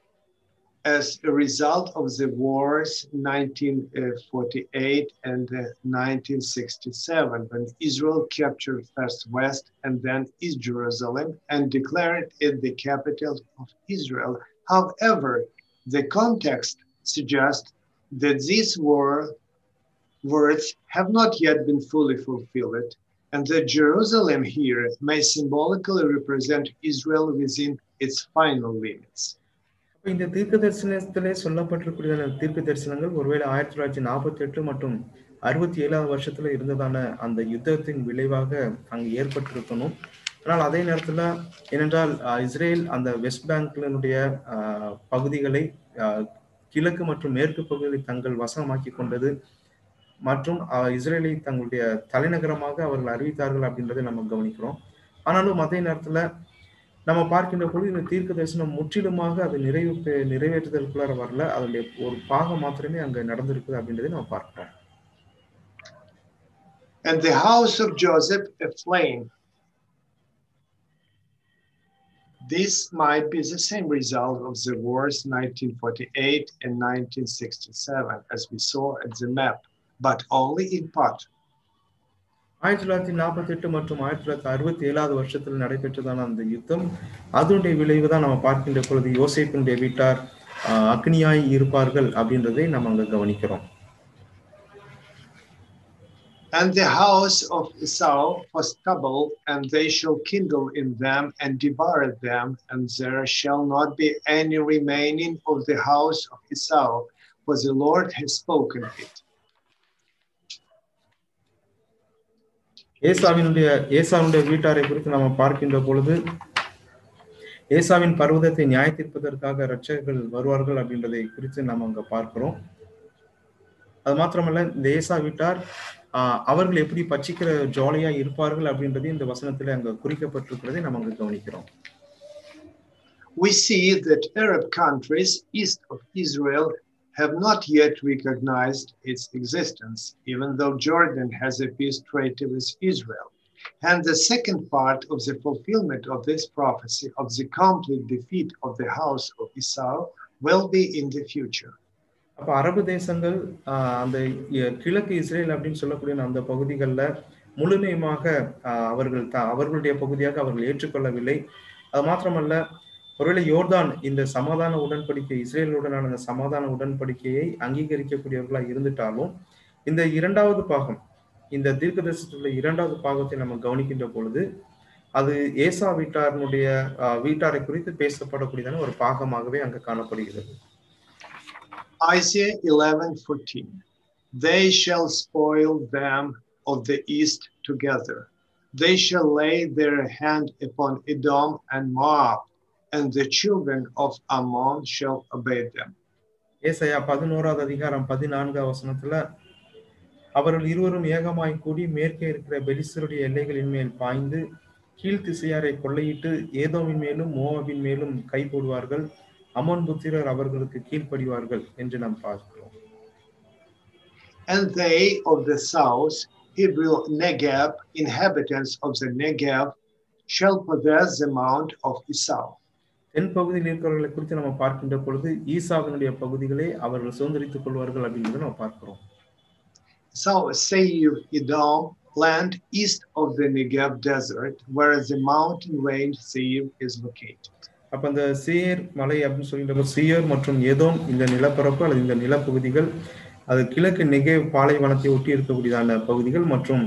as a result of the wars 1948 and 1967, when Israel captured first West and then East Jerusalem and declared it the capital of Israel. However, the context suggests that these words have not yet been fully fulfilled, and that Jerusalem here may symbolically represent Israel within its final limits. இந்த தீர்க்க தரிசனத்திலே சொல்லப்பட்டிருக்கூடிய தீர்க்க தரிசனங்கள் ஒருவேளை 1948 மற்றும் 67வது வருஷத்துல இருந்ததான அந்த யுத்தத்தின் விளைவாக அங்கு ஏற்பட்டிருக்கணும். ஆனால் அதே நேரத்துல ஏனென்றால் இஸ்ரேல் அந்த வெஸ்ட் பேங்கினுடைய பகுதிகளை கிழக்கு மற்றும் மேற்கு பகுதிகளை தங்கள் வசமாக்கி கொண்டது மற்றும் இஸ்ரேலை தங்களுடைய தலைநகரமாக அவர்கள் அறிவித்தார்கள் அப்படின்றதை நம்ம கவனிக்கிறோம். ஆனாலும் அதே நேரத்துல நம்ம பார்க்கின்ற பொழுது இந்த தீர்க்க தரிசனம் முற்றிலுமாக அது நிறைவேற்றுதலுக்குள்ளார வரல, அதனுடைய ஒரு பாகம் மாத்திரமே அங்க நடந்திருக்குது அப்படின்றதை நம்ம பார்க்கிறோம். And the house of Joseph aflame. This might be the same result of the wars 1948 and 1967, as we saw at the map, but only in part. 1948 மற்றும் 1967வது வருஷத்தில் நடைபெற்றதான அந்த யுத்தம், அதனுடைய விளைவு தான் நம்ம பார்க்கின்ற பொழுது யோசேப்பினுடைய வீட்டார் அக்னியாய் இருப்பார்கள் அப்படின்றதை நம்ம அங்க கவனிக்கிறோம். And the house of Esau was stubble, and they shall kindle in them and devour them, and there shall not be any remaining of the house of Esau, for the Lord has spoken it. ஏசாவினுடைய வீட்டாரை குறித்து நம்ம பார்க்கின்ற பொழுது ஏசாவின் பர்வதத்தை நியாய தீர்ப்பதற்காக இரட்சகர்கள் வருவார்கள் அப்படின்றதை குறித்து நம்ம அங்க பார்க்கிறோம். அது மாத்திரமல்ல, இந்த ஏசா வீட்டார் அவர்கள் எப்படி பட்சிக்கிற ஜாலியா இருப்பார்கள் அப்படின்றது இந்த வசனத்துல அங்க குறிக்கப்பட்டிருக்கிறதை நம்ம அங்க கவனிக்கிறோம். We see that Arab countries east of Israel have not yet recognized its existence, even though Jordan has a peace treaty with Israel. And the second part of the fulfillment of this prophecy of the complete defeat of the house of Esau will be in the future. அப்ப அரபு தேசங்கள் அந்த கிழக்கு Israel அப்படின்னு சொல்லக்கூடிய அந்த பகுதிகளில் முழுமையாக அவர்களுடைய பகுதியாக அவர்கள் ஏற்றுக்கொள்ளவில்லை. அது மாத்திரமல்ல, ஒருவேளை யோர்தான் இந்த சமாதான உடன்படிக்கை இஸ்ரேலுடனான அந்த சமாதான உடன்படிக்கையை அங்கீகரிக்கக்கூடியவர்களாக இருந்துட்டாலும், இந்த இரண்டாவது பாகம், இந்த தீர்க்க தரிசனத்துள்ள இரண்டாவது பாகத்தை நம்ம கவனிக்கின்ற பொழுது அது ஏசா வீட்டாரை குறித்து பேசப்படக்கூடியதான ஒரு பாகமாகவே அங்கு காணப்படுகிறது. Isaiah 11:14. They shall spoil them of the east together. They shall lay their hand upon Edom and Moab, and the children of Ammon shall obey them. ஏசாயா 11வது அதிகாரம் 14வது வசனத்துல, அவர்கள் இருவரும் ஏகமாய் கூடி மேற்கே இருக்கிற பெலிஸ்தருடைய எல்லைகளின் மேல் பாய்ந்து கீழ் திசையாரை கொள்ளையிட்டு ஏதோமின் மேலும் மோவாபின் மேலும் கை போடுவார்கள். அம்மோன் புத்திரர் அவர்களுக்கு கீழ்ப்படிவார்கள் என்று நாம் பார்க்கிறோம். And they of the south, Hebrew Negev, inhabitants of the Negev, shall possess the mount of Esau. தென் பகுதியில் இருக்கிறவர்களை குறித்து நம்ம பார்க்கின்ற பொழுது ஈசாவினுடைய பகுதிகளை அவர்கள் சுதந்திரித்துக் கொள்வார்கள் அப்படின்றத நம்ம பார்க்கிறோம். So Seir, Edom, land east of the Negev desert, where the mountain range Seir is located. அப்ப அந்த சேர் மலை அப்படின்னு சொல்லிட்டு சேர் மற்றும் ஏதோம் இந்த நிலப்பரப்பு அல்லது இந்த நிலப்பகுதிகள் அது கிழக்கு நெகேவ் பாலைவனத்தை ஒட்டி இருக்கக்கூடியதான பகுதிகள் மற்றும்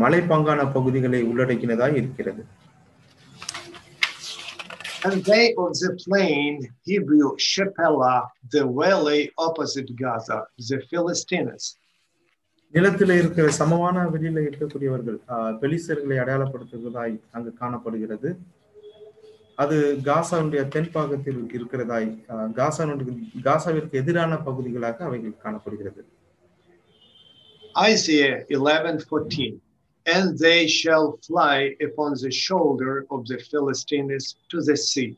மலைப்பாங்கான பகுதிகளை உள்ளடக்கினதாய் இருக்கிறது. And they of the plain, Hebrew Shephelah, the valley opposite Gaza, the Philistines. நிலத்தில் இருக்கிற சமமான வெளியில இருக்கக்கூடியவர்கள் பெலிஸ்தர்களை அடையாளப்படுத்துவதாய் அங்கு காணப்படுகிறது. அது காசாவுடைய தென்பாகத்தில் இருக்கிறதாய் காசாவிற்கு எதிரான பகுதிகளாக அவைகள் காணப்படுகிறது. Isaiah 11:14. And they shall fly upon the shoulder of the Philistines to the sea.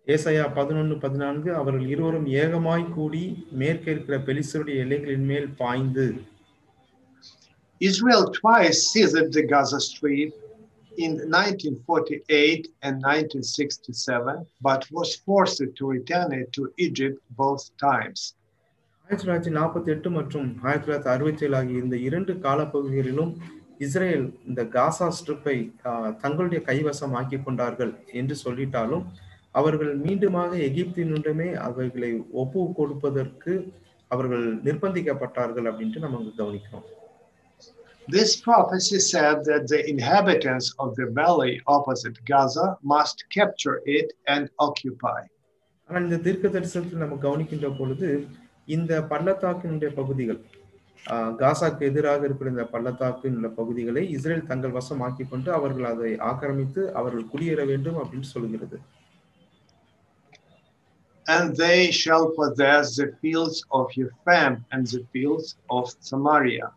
ஏசாயா 11:14 அவர்கள் இருவரும் ஏகமாய் கூடி மேற்கே இருக்கிற பெலிஸ்தருடைய எல்லைகளின் மேல் பாய்ந்து. Israel twice seized the Gaza Strip in 1948 and 1967, but was forced to return it to Egypt both times. 1948 மற்றும் 1967 ஆகிய இந்த இரண்டு காலப்பகுதிகளிலும் இஸ்ரேல் இந்த காசா ஸ்ட்ரிப்பை தங்களுடைய கைவசம் ஆக்கி கொண்டார்கள் என்று சொல்லிட்டாலும் அவர்கள் மீண்டுமாக எகிப்தினுடமே அவைகளை ஒப்பு கொடுப்பதற்கு அவர்கள் நிர்பந்திக்கப்பட்டார்கள் அப்படின்ட்டு நம்ம கவனிக்கிறோம். This prophecy said that the inhabitants of the valley opposite Gaza must capture it and occupy. ஆனால் இந்த தீர்க்க தரிசனத்தில் நம்ம கவனிக்கின்ற பொழுது இந்த பள்ளத்தாக்கினுடைய பகுதிகள் காசாக்கு எதிராக இருக்கிற இந்த பள்ளத்தாக்கின் உள்ள பகுதிகளை இஸ்ரேல் தங்கள் வசம் ஆக்கி கொண்டு அவர்கள் அதை ஆக்கிரமித்து அவர்கள் குடியேற வேண்டும் அப்படின்னு சொல்கிறது. And they shall possess the fields of Ephraim and the fields of Samaria.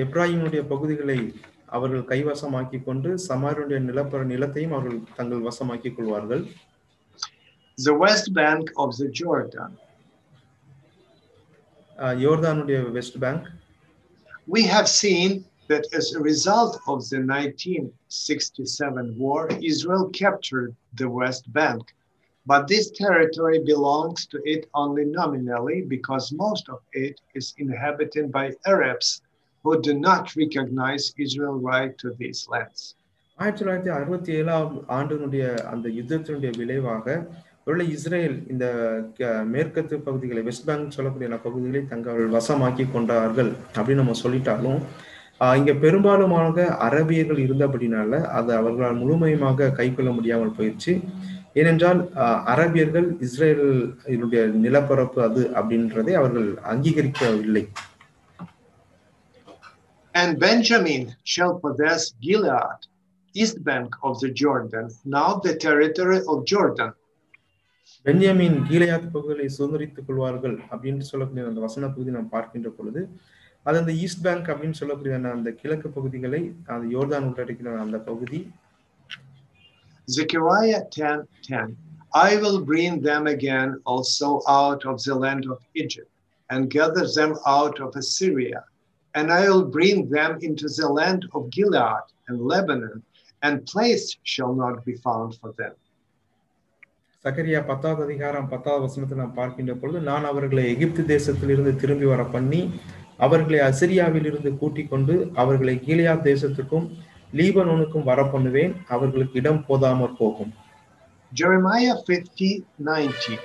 எப்ராயிமுடைய பகுதிகளை அவர்கள் கைவசமாக்கி கொண்டு சமாரியனுடைய நிலத்தையும் அவர்கள் தங்கள் வசமாக்கிக் கொள்வார்கள். The west bank of the Jordan. யோர்தானுடைய west bank. We have seen that as a result of the 1967 war, Israel captured the West Bank. But this territory belongs to it only nominally because most of it is inhabited by Arabs who do not recognize Israel's right to these lands. 1967 ஆண்டினுடைய அந்த யுத்தத்தினுடைய விளைவாக Israel இந்த மேற்கத்து பகுதிகளை west bank சொல்லக்கூடிய பகுதிகளை தங்கள் வசமாக்கி கொண்டார்கள் அப்படின்னு நம்ம சொல்லிட்டாலும் இங்க பெரும்பாலுமாக அரபியர்கள் இருந்தபடினால அது அவர்களால் முழுமையாக கை கொள்ள முடியாமல் போயிடுச்சு. ஏனென்றால் அரபியர்கள் இஸ்ரேலுடைய நிலப்பரப்பு அது அப்படின்றதை அவர்கள் அங்கீகரிக்கவில்லை. And Benjamin shall possess Gilead, east bank of the Jordan, now the territory of Jordan. பென்யமீன் கீலேயாத் பகுதிகளை சுதந்திரித்துக் கொள்வார்கள் அப்படின்னு சொல்லக்கூடிய அந்த வசன பகுதி நாம் பார்க்கின்ற பொழுது அது அந்த ஈஸ்ட் பேங்க் அப்படின்னு சொல்லக்கூடிய அந்த கிழக்கு பகுதிகளை அந்த யோர்தான் உள்ளடக்கிற அந்த பகுதி. Zechariah 10:10. I will bring them again also out of the land of Egypt and gather them out of Assyria, and I will bring them into the land of Gilead and Lebanon, and place shall not be found for them. சகரியா 10வது அதிகாரம் 10வது வசனத்தில் நாம் பார்க்கின்ற பொழுது நான் அவர்களை எகிப்து தேசத்திலிருந்து திரும்பி வர பண்ணி அவர்களை அசிரியாவில் இருந்து கூட்டிக் கொண்டு அவர்களை கீலேயாத் தேசத்துக்கும் லீபனோனுக்கும் வர பண்ணுவேன், அவர்களுக்கு இடம் போதாமற் போகும். Jeremiah 50:19.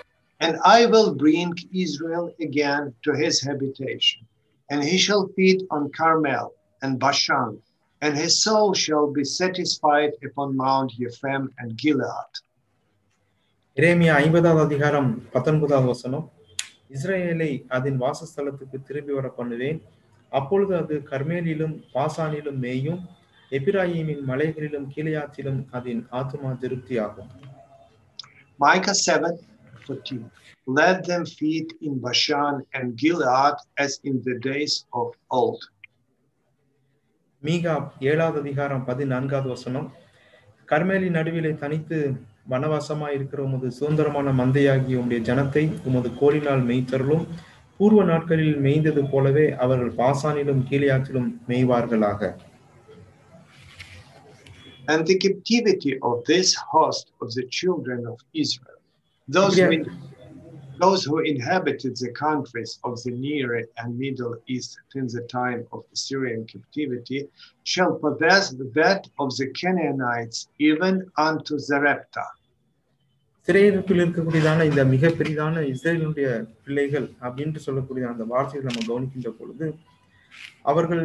And I will bring Israel again to his habitation, and he shall feed on Carmel and Bashan, and his soul shall be satisfied upon Mount Ephraim and Gilead. எரேமியா 50வது அதிகாரம் 19வது வசனம். இஸ்ரவேலை அதன் வாசஸ்தலத்துக்கு திரும்பி வர பண்ணுவேன், அப்பொழுது அது கர்மேலிலும் பாசானிலும் மேயும், எப்பிராயீமின் மலைகளிலும் கீலேயாத்திலும் அதன் ஆத்துமா திருப்தியாகும். Micah 7:14. Let them feed in Bashan and Gilead as in the days of old. மீகா 7வது அதிகாரம் 14வது வசனம். கர்மேலின் நடுவிலே தனித்து வனவாசமாய் இருக்கிற உமது சுதந்திரமான மந்தையாகிய உம்முடைய ஜனத்தை உமது கோலினால் மேய்த்தருளும், பூர்வ நாட்களில் மேய்ந்தது போலவே அவர்கள் பாசானிலும் கீலேயாத்திலும் மேய்வார்களாக. And the captivity of this host of the children of Israel, those who inhabited the countries of the Near and Middle East in the time of Assyrian captivity, shall possess that of the Canaanites even unto Zarepta. சிறையிருப்பில் இருக்கக்கூடியதான இந்த மிக பெரிதான இஸ்ரேலுடைய பிள்ளைகள் அப்படின்ட்டு சொல்லக்கூடிய அந்த வார்த்தைகளை நம்ம கவனிக்கின்ற பொழுது அவர்கள்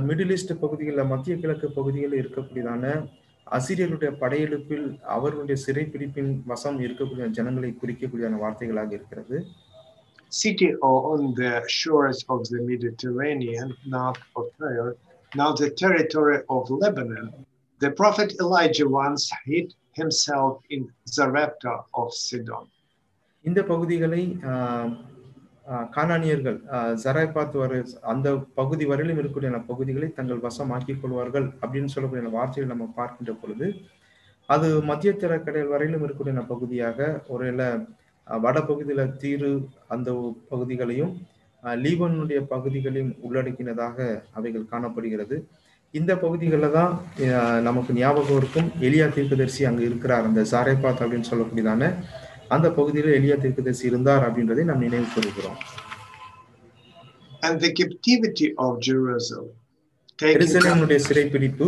மிடில் ஈஸ்ட் பகுதிகளில், மத்திய கிழக்கு பகுதிகளில் இருக்கக்கூடியதான அசிரியர்களுடைய படையெடுப்பில் அவர்களுடைய சிறைப்பிடிப்பின் வசம் இருக்கக்கூடிய ஜனங்களை குறிக்கக்கூடியதான வார்த்தைகளாக இருக்கிறது. City on the shores of the Mediterranean, north of Tyre, now the territory of Lebanon. The prophet Elijah once hid himself in Zarepta of Sidon. இந்த பகுதிகளை கானானியர்கள் ஜரைபாத் வரை அந்த பகுதி வரையிலும் இருக்கக்கூடிய பகுதிகளை தங்கள் வசமாக்கிக் கொள்வார்கள் அப்படின்னு சொல்லக்கூடிய வார்த்தைகள் நம்ம பார்க்கின்ற பொழுது அது மத்திய திரைக்கடல் வரையிலும் இருக்கக்கூடிய பகுதியாக ஒருவேளை வடபகுதியில தீரு அந்த பகுதிகளையும் லீபனுடைய பகுதிகளையும் உள்ளடக்கினதாக அவைகள் காணப்படுகிறது. இந்த பகுதிகளில் தான் நமக்கு ஞாபகம் இருக்கும் எலியா தீர்க்கதரிசி அங்கு இருக்கிறார். அந்த ஜரைபாத் அப்படின்னு சொல்லக்கூடியதான அந்த பகுதியில் எலியா தீர்க்கதரிசி இருந்தார் அப்படின்றதை நாம் நினைவு கூறுகிறோம். And the captivity of Jerusalem, எருசலேமுடைய சிறைப்பிடிப்பு,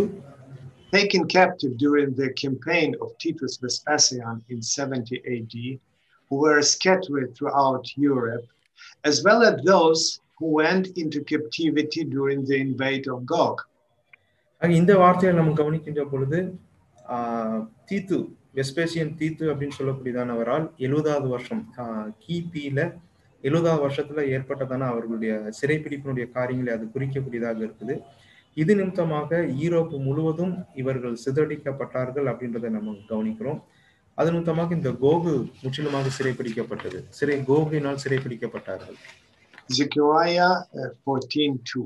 taken captive during the campaign of Titus Vespasian in 70 AD, who were scattered throughout Europe, as well as those who went into captivity during the invade of Gog. இந்த வார்த்தையை நம்ம கவனிக்கின்ற பொழுது தீத்து, வெஸ்பேசியன் தீத்து அப்படின்னு சொல்லக்கூடியதானவரால் 70வது வருஷம் கிபியில 70வது வருஷத்துல ஏற்பட்டதான அவர்களுடைய சிறைப்பிடிப்பினுடைய காரியங்களை அது குறிக்கக்கூடியதாக இருக்குது. இது நிமித்தமாக ஈரோப்பு முழுவதும் இவர்கள் சிதறடிக்கப்பட்டார்கள் அப்படின்றத நம்ம கவனிக்கிறோம். அது நிமித்தமாக இந்த கோகு முற்றிலுமாக சிறைப்பிடிக்கப்பட்டது. கோகினால் சிறைப்பிடிக்கப்பட்டார்கள். Zechariah 14:2.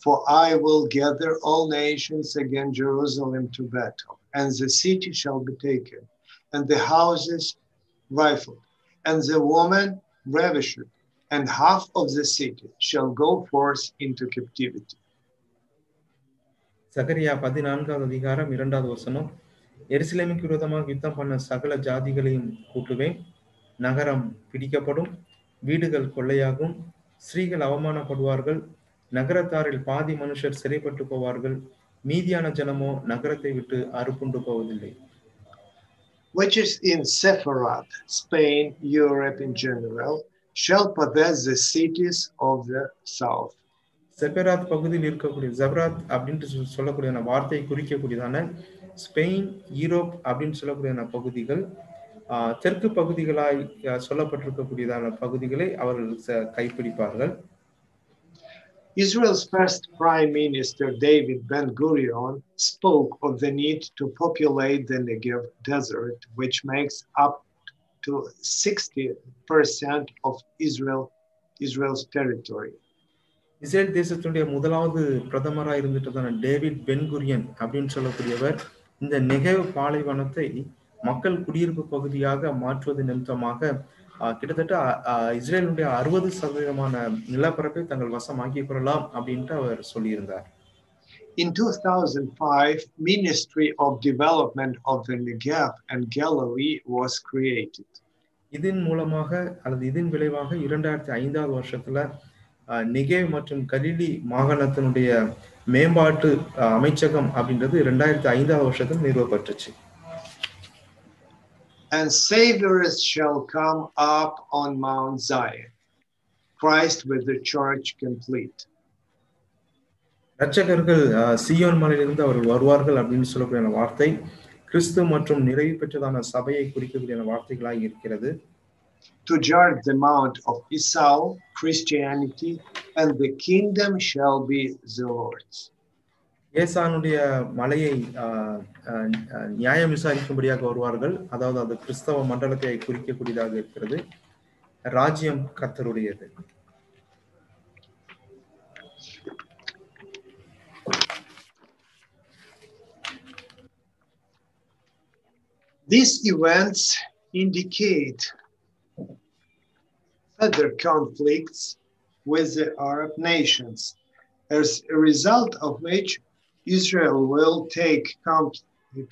For I will gather all nations against Jerusalem to battle, and the city shall be taken, and the houses rifled, and the woman ravished, and half of the city shall go forth into captivity. சகரியா 14வது அதிகாரம் 2வது வசனம். எருசலேமுக்கு விரோதமாக யுத்தம் பண்ண சகல ஜாதிகளையும் கூட்டுவேன், நகரம் பிடிக்கப்படும், வீடுகள் கொள்ளையாகும், ஸ்திரீகள் அவமானப்படுவார்கள், நகரத்தாரில் பாதி மனுஷர் சிறைப்பட்டு போவார்கள், மீதியான ஜனமோ நகரத்தை விட்டு அறுப்புண்டு போவதில்லை. Which is in Sepharad, Spain, Europe in general, shall possess the cities of the south. செபராத் பகுதியில் இருக்கக்கூடிய ஜப்ராத் அப்படின்ட்டு சொல்லக்கூடிய வார்த்தையை குறிக்கக்கூடியதான ஸ்பெயின், யூரோப் அப்படின்னு சொல்லக்கூடிய பகுதிகள் தெற்கு பகுதிகளாய் சொல்லப்பட்டிருக்கக்கூடியதான பகுதிகளை அவர்கள் கைப்பிடிப்பார்கள். Israel's first Prime Minister David Ben-Gurion spoke of the need to populate the Negev desert, which makes up to 60% of Israel's territory. Israel தேசத்துடைய முதலாவது பிரதமராக இருந்துட்டதான டேவிட் பென்குரியன் அப்படின்னு சொல்லக்கூடியவர் இந்த நெகேவ் பாலைவனத்தை மக்கள் குடியிருப்பு பகுதியாக மாற்றுவது நிமித்தமாக கிட்டத்தட்ட இஸ்ரேலுடைய 60% நிலப்பரப்பை தங்கள் வசமாக்கிக் கொள்ளலாம் அப்படின்ட்டு அவர் சொல்லியிருந்தார். In 2005, Ministry of Development of the Negev and Galilee was created. இதன் மூலமாக அல்லது இதன் விளைவாக 2005வது வருஷத்துல நெகேவ் மற்றும் கலிலி மாகாணத்தினுடைய மேம்பாட்டு அமைச்சகம் அப்படின்றது 2005வது வருஷத்தில் நிறுவப்பட்டுச்சு. And saviors shall come up on Mount Zion, Christ with the church complete. இரட்சகர்கள் சீயோன் மலையிலிருந்து அவர்கள் வருவார்கள் அப்படின்னு சொல்லக்கூடிய வார்த்தை கிறிஸ்து மற்றும் நிறைவு பெற்றதான சபையை குறிக்கக்கூடிய வார்த்தைகளாக இருக்கிறது. To judge the mount of Esau, Christianity, and the kingdom shall be the Lord's. ஏசானுடைய மலையை நியாயம் விசாரிக்கும்படியாக வருவார்கள். அதாவது அது கிறிஸ்தவ மண்டலத்தை குறிக்கக்கூடியதாக இருக்கிறது. ராஜ்யம் கர்த்தருடையது. These events indicate further conflicts with the Arab nations, as a result of which Israel will take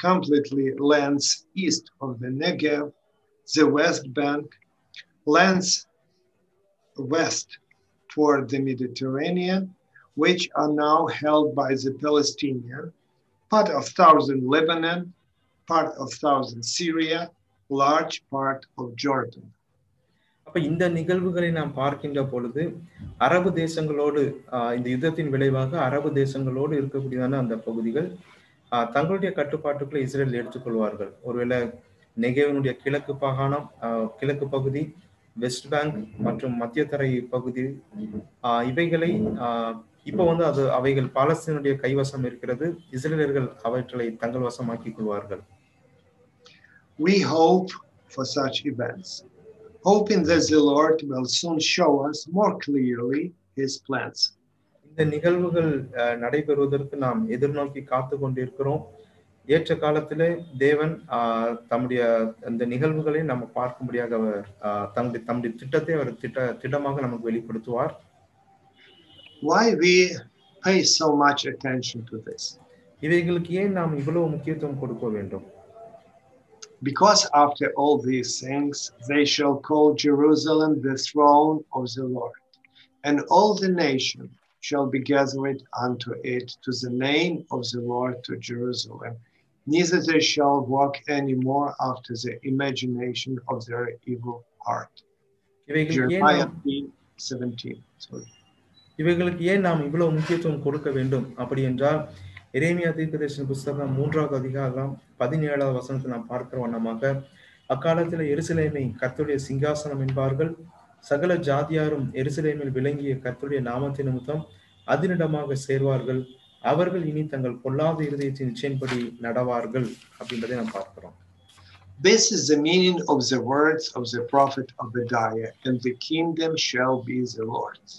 completely lands east of the Negev, the West Bank, lands west toward the Mediterranean, which are now held by the Palestinians, part of southern Lebanon, part of southern Syria, large part of Jordan. அப்ப இந்த நிகழ்வுகளை நாம் பார்க்கின்ற பொழுது அரபு தேசங்களோடு இந்த யுத்தத்தின் விளைவாக அரபு தேசங்களோடு இருக்கக்கூடியதான அந்த பகுதிகள் தங்களுடைய கட்டுப்பாட்டுக்குள்ள இஸ்ரேல் எடுத்துக்கொள்வார்கள். ஒருவேளை நெகேவனுடைய கிழக்கு பாகானம், கிழக்கு பகுதி, வெஸ்ட் பேங்க் மற்றும் மத்திய தரை பகுதி, இவைகளை இப்போ அவைகள் பாலஸ்தீனுடைய கைவசம் இருக்கிறது. இஸ்ரேலர்கள் அவற்றை தங்கள் வசமாக்கிக் கொள்வார்கள். We hope for such events, hoping that the Lord will soon show us more clearly his plans. இந்த நிகழ்வுகள் நடைபெறுவதற்கு நாம் எதிர்நோக்கி காத்து கொண்டிருக்கிறோம். ஏற்ற காலத்திலே தேவன் தம்முடைய அந்த நிகழ்வுகளை நம்ம பார்க்கும்படியாக அவர் தம்முடைய திட்டத்தை அவர் திட்டமாக நமக்கு வெளிப்படுத்துவார். Why we pay so much attention to this? இவைகளுக்கு ஏன் நாம் இவ்வளவு முக்கியத்துவம் கொடுக்க வேண்டும்? Because after all these things, they shall call Jerusalem the throne of the Lord, and all the nation shall be gathered unto it to the name of the Lord to Jerusalem. Neither they shall walk any more after the imagination of their evil heart. Jeremiah 17. இவைகளுக்கு ஏன் நாம் இவ்வளவு முக்கியத்துவம் கொடுக்க வேண்டும்? அப்படி என்றால் எரேமியா தீர்க்கதரிசன புத்தகம் 3வது அதிகாரம் 17வது வசனத்தை நாம் பார்க்கிற வண்ணமாக, அக்காலத்தில் எருசலேமை கர்த்தருடைய சிங்காசனம் என்பார்கள், சகல ஜாதியாரும் எருசலேமில் விளங்கிய கர்த்தருடைய நாமத்தின் நிமித்தம் அதனிடமாக சேர்வார்கள், அவர்கள் இனி தங்கள் பொல்லாத இருதயத்தின் நிச்சயப்படி நடவார்கள் அப்படின்றதை நாம் பார்க்கிறோம். This is the meaning of the words of the prophet Obadiah, and the kingdom shall be the Lord's.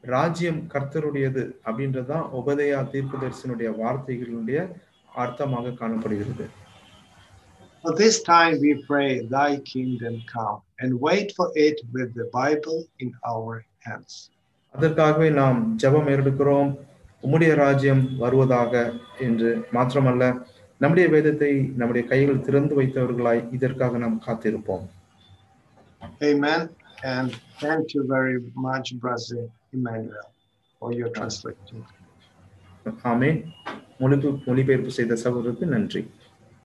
ராஜ்யம் கர்த்தருடையது அப்படின்றதுதான் ஒபதேயா தீர்க்கதரிசனுடைய வார்த்தைகளுடைய அர்த்தமாக காணப்படுகிறது. For this time we pray, thy kingdom come, and wait for it with the Bible in our hands. அதற்காகவே நாம் ஜெபம் எடுக்கிறோம், உம்முடைய ராஜ்யம் வருவதாக என்று. மாத்திரமல்ல, நம்முடைய வேதத்தை நம்முடைய கைகள் திறந்து வைத்தவர்களாய் இதற்காக நாம் காத்திருப்போம். Amen. And thank you very much, Brother Emmanuel, for your translation. ஆமென். மொழிபெயர்ப்பு செய்த சகோதரருக்கு நன்றி.